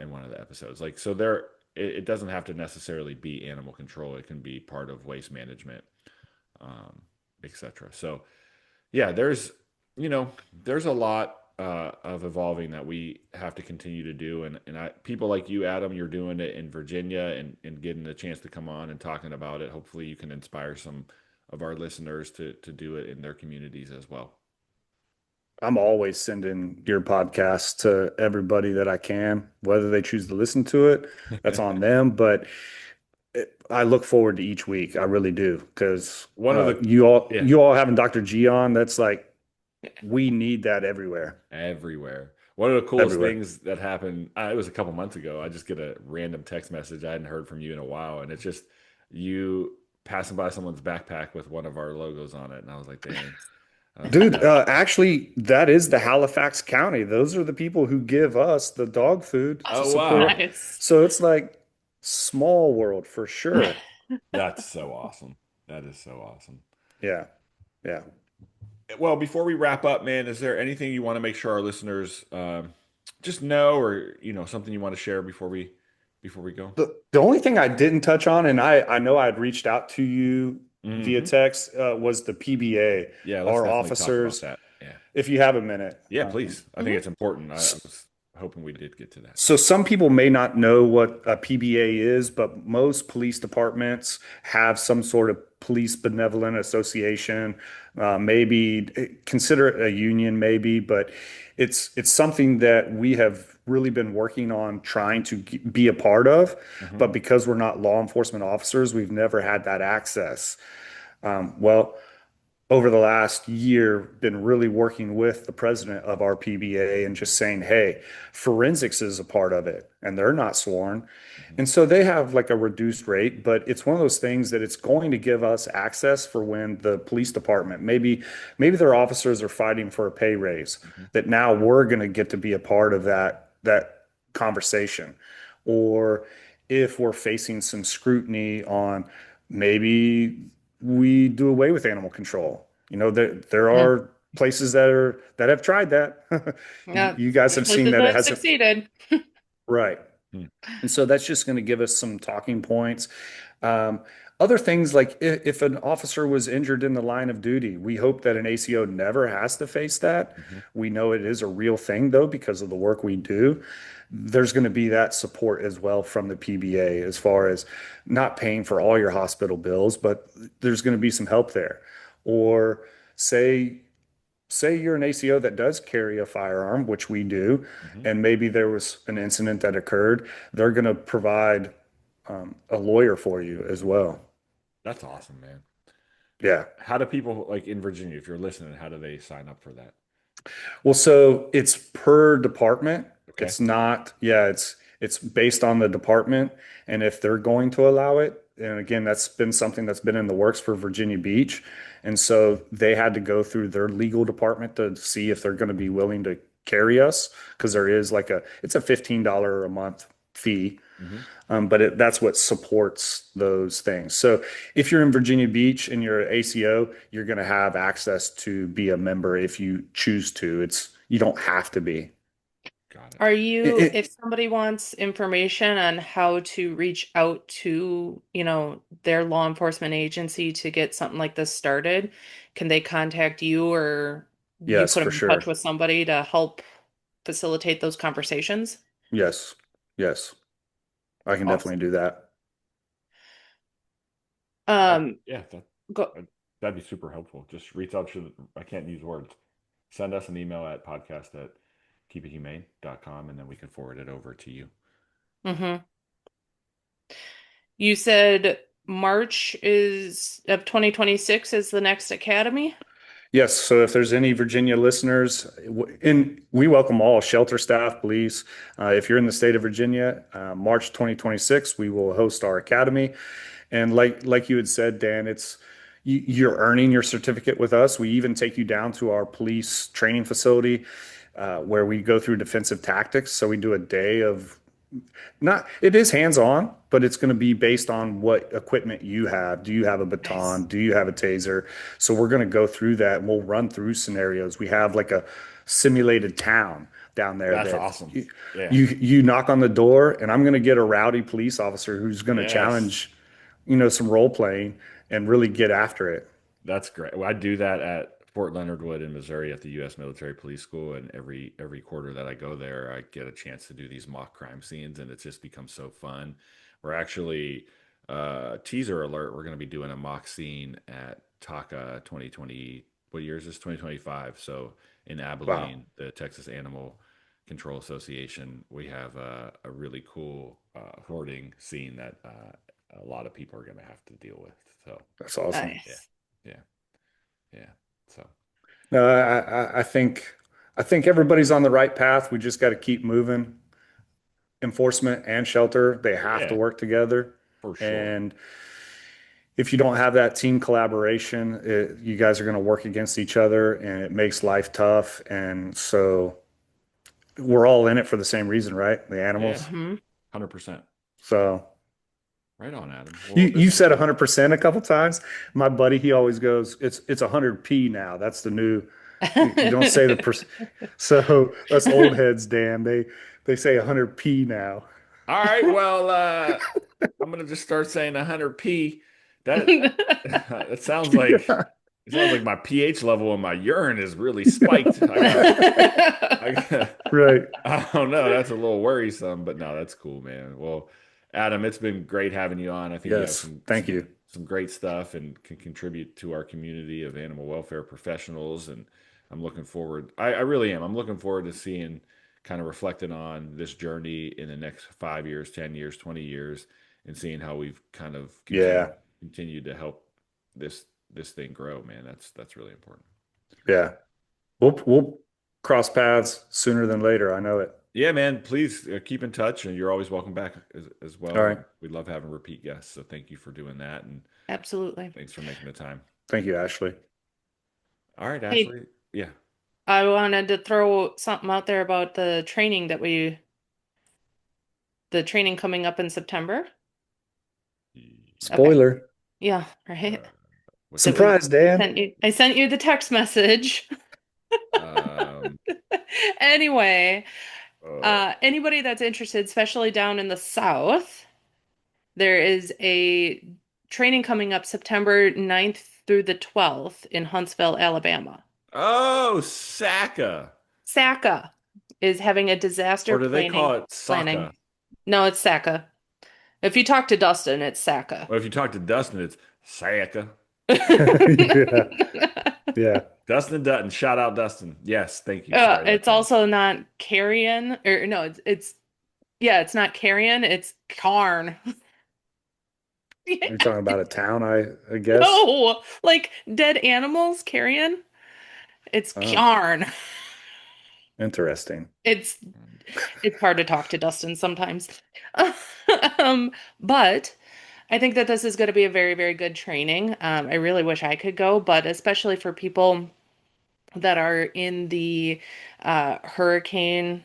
in one of the episodes. Like, so it doesn't have to necessarily be animal control. It can be part of waste management. um, etc. So yeah, you know, there's a lot of evolving that we have to continue to do, and people like you, Adam, you're doing it in Virginia and getting the chance to come on and talking about it. Hopefully, you can inspire some of our listeners to do it in their communities as well. I'm always sending your podcast to everybody that I can, whether they choose to listen to it, that's on them. But I look forward to each week. I really do, because One of the yeah, you all having Dr. G on, that's like we need that everywhere, everywhere. One of the coolest everywhere. things that happened, it was a couple months ago. I just get a random text message. I hadn't heard from you in a while, and it's just you passing by someone's backpack with one of our logos on it, and I was like, dang. Dude, actually, that is the Halifax County. Those are the people who give us the dog food to Oh support. wow, Nice. So it's like small world for sure. that's so awesome. That is so awesome. Yeah. Yeah. Well, before we wrap up, man, is there anything you want to make sure our listeners just know, or something you want to share before we go? The only thing I didn't touch on, and I know I'd reached out to you via Hmm. text, was the PBA, Yeah, let's our definitely talk about officers, that. Yeah, if you have a minute. yeah, please. I think Mhm. it's important. I was hoping we did get to that. So some people may not know what a PBA is, but most police departments have some sort of police benevolent association. Maybe consider it a union, maybe, but it's something that we have really been working on trying to be a part of. Hmm. But because we're not law enforcement officers, we've never had that access. Well, over the last year been really working with the president of our PBA and just saying, hey, forensics is a part of it and they're not sworn. Hmm. And so they have like a reduced rate, but it's one of those things that it's going to give us access for when the police department, maybe their officers are fighting for a pay raise, Hmm. that now we're going to get to be a part of that conversation. Or if we're facing some scrutiny on maybe we do away with animal control. There Yeah. are places that have tried that. You, Yeah. you guys There's have seen places that it that hasn't. succeeded. Right. Hmm. And so that's just going to give us some talking points. Um, Other things like if an officer was injured in the line of duty, we hope that an ACO never has to face that. Hmm. We know it is a real thing though, because of the work we do. There's going to be that support as well from the PBA as far as not paying for all your hospital bills, but there's going to be some help there. Or say you're an ACO that does carry a firearm, which we do, Hmm. and maybe there was an incident that occurred, they're going to provide a lawyer for you as well. That's awesome, man. Yeah. How do people like in Virginia, if you're listening, how do they sign up for that? Well, so it's per department. Okay. It's not, yeah, it's based on the department and if they're going to allow it. And again, that's been something that's been in the works for Virginia Beach. And so they had to go through their legal department to see if they're going to be willing to carry us, because there is like it's a $15 a month fee. Hmm. But that's what supports those things. So if you're in Virginia Beach and you're an ACO, you're going to have access to be a member if you choose to. You don't have to be. Got it. Are It, you, if it, somebody wants information on how to reach out to, their law enforcement agency to get something like this started, can they contact you or you yes, put for them in touch sure. with somebody to help facilitate those conversations? Yes, yes, I can definitely Awesome. do that. Yeah, Um, yeah, go, that'd be super helpful. Just reach out to, I can't use words. Send us an email at podcast at keepithumane.com and then we can forward it over to you. hmm. You said March is of 2026 is the next academy? Yes, so if there's any Virginia listeners, and we welcome all shelter staff, police. If you're in the state of Virginia, March 2026, we will host our academy. And like you had said, Dan, you're earning your certificate with us. We even take you down to our police training facility, where we go through defensive tactics. So we do a day of not, it is hands-on, but it's going to be based on what equipment you have. Do you have a baton? Nice. Do you have a taser? So we're going to go through that and we'll run through scenarios. We have like a simulated town down there That's that awesome. you Yeah. you knock on the door and I'm going to get a rowdy police officer who's going to Yes. challenge, some role playing and really get after it. That's great. Well, I do that at Fort Leonard Wood in Missouri at the U.S. Military Police School, and every quarter that I go there, I get a chance to do these mock crime scenes, and it just becomes so fun. We're actually teaser alert. We're going to be doing a mock scene at TACA 2020. What year is this? 2025. So in Wow. Abilene, the Texas Animal Control Association, we have a really cool hoarding scene that a lot of people are going to have to deal with. So That's awesome. yeah, Nice. yeah, yeah. So No, I think everybody's on the right path. We just got to keep moving. Enforcement and shelter, they have to yeah, work together. for sure. And if you don't have that team collaboration, you guys are going to work against each other and it makes life tough. And so we're all in it for the same reason, right? The Yeah, animals. 100%. So Right on, Adam. you Well, you this said 100% a couple times. My buddy, he always goes, it's 100p now. That's the new. You don't say the percent. So us old heads, Dan, they say 100p now. all right. Well, I'm gonna just start saying 100p. That that sounds like Yeah. it sounds like my pH level in my urine is really spiked. I got, Right. I don't know. That's a little worrisome, but no, that's cool, man. Well, Adam, it's been great having you on. I think you have Yes. Thank you. some great stuff and can contribute to our community of animal welfare professionals. And I'm looking forward. I really am. I'm looking forward to seeing kind of reflecting on this journey in the next 5 years, 10 years, 20 years, and seeing how we've kind of Yeah. continued to help this thing grow, man. That's really important. Yeah. We'll cross paths sooner than later. I know it. Yeah, man, please keep in touch, and you're always welcome back as All well. right. And we love having repeat guests. So thank you for doing that, and Absolutely. thanks for making the time. Thank you, Ashley. All right, Hey, Ashley. Yeah. I wanted to throw something out there about the training coming up in September. Okay. Spoiler. Yeah, Uh, right. what's That that? we Surprise, Dan. sent you. I sent you the text message. Um, Anyway, uh, anybody that's interested, especially down in the South, there is a training coming up September 9th through the 12th in Huntsville, Alabama. oh, Saka, SACA is having a disaster or do they call it planning. Saka? No, it's SACA. If you talk to Dustin, it's SACA. Well, if you talk to Dustin, it's Saka. Yeah. Yeah. Dustin Dutton. Shout out Dustin. Yes, thank you. Sorry, It's that's in. also not carrion, or no, it's yeah, it's not carrion, it's carn. You're talking about a town, I guess. No, like dead animals, carrion. It's Oh, yarn. interesting. It's it's hard to talk to Dustin sometimes. Um, but I think that this is going to be a very, very good training. I really wish I could go, but especially for people that are in the hurricane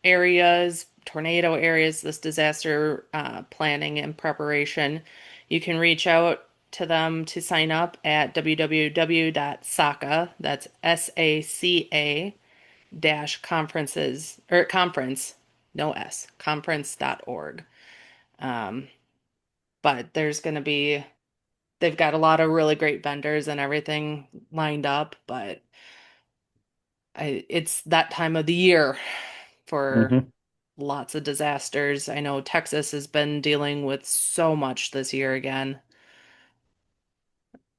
areas, tornado areas, this disaster planning and preparation, you can reach out to them to sign up at www.saca, that's SACA dash conferences or conference, no S, conference.org. Um, but there's going to be, they've got a lot of really great vendors and everything lined up, but it's that time of the year for Hmm. lots of disasters. I know Texas has been dealing with so much this year again.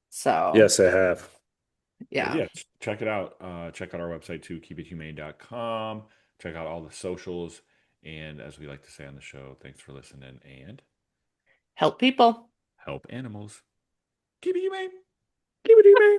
So, Yes, I have. Well, yeah, yeah, check it out. Check out our website too, keepithumane.com. Check out all the socials. And as we like to say on the show, thanks for listening and help people. help animals. Keep it humane. Give it to me.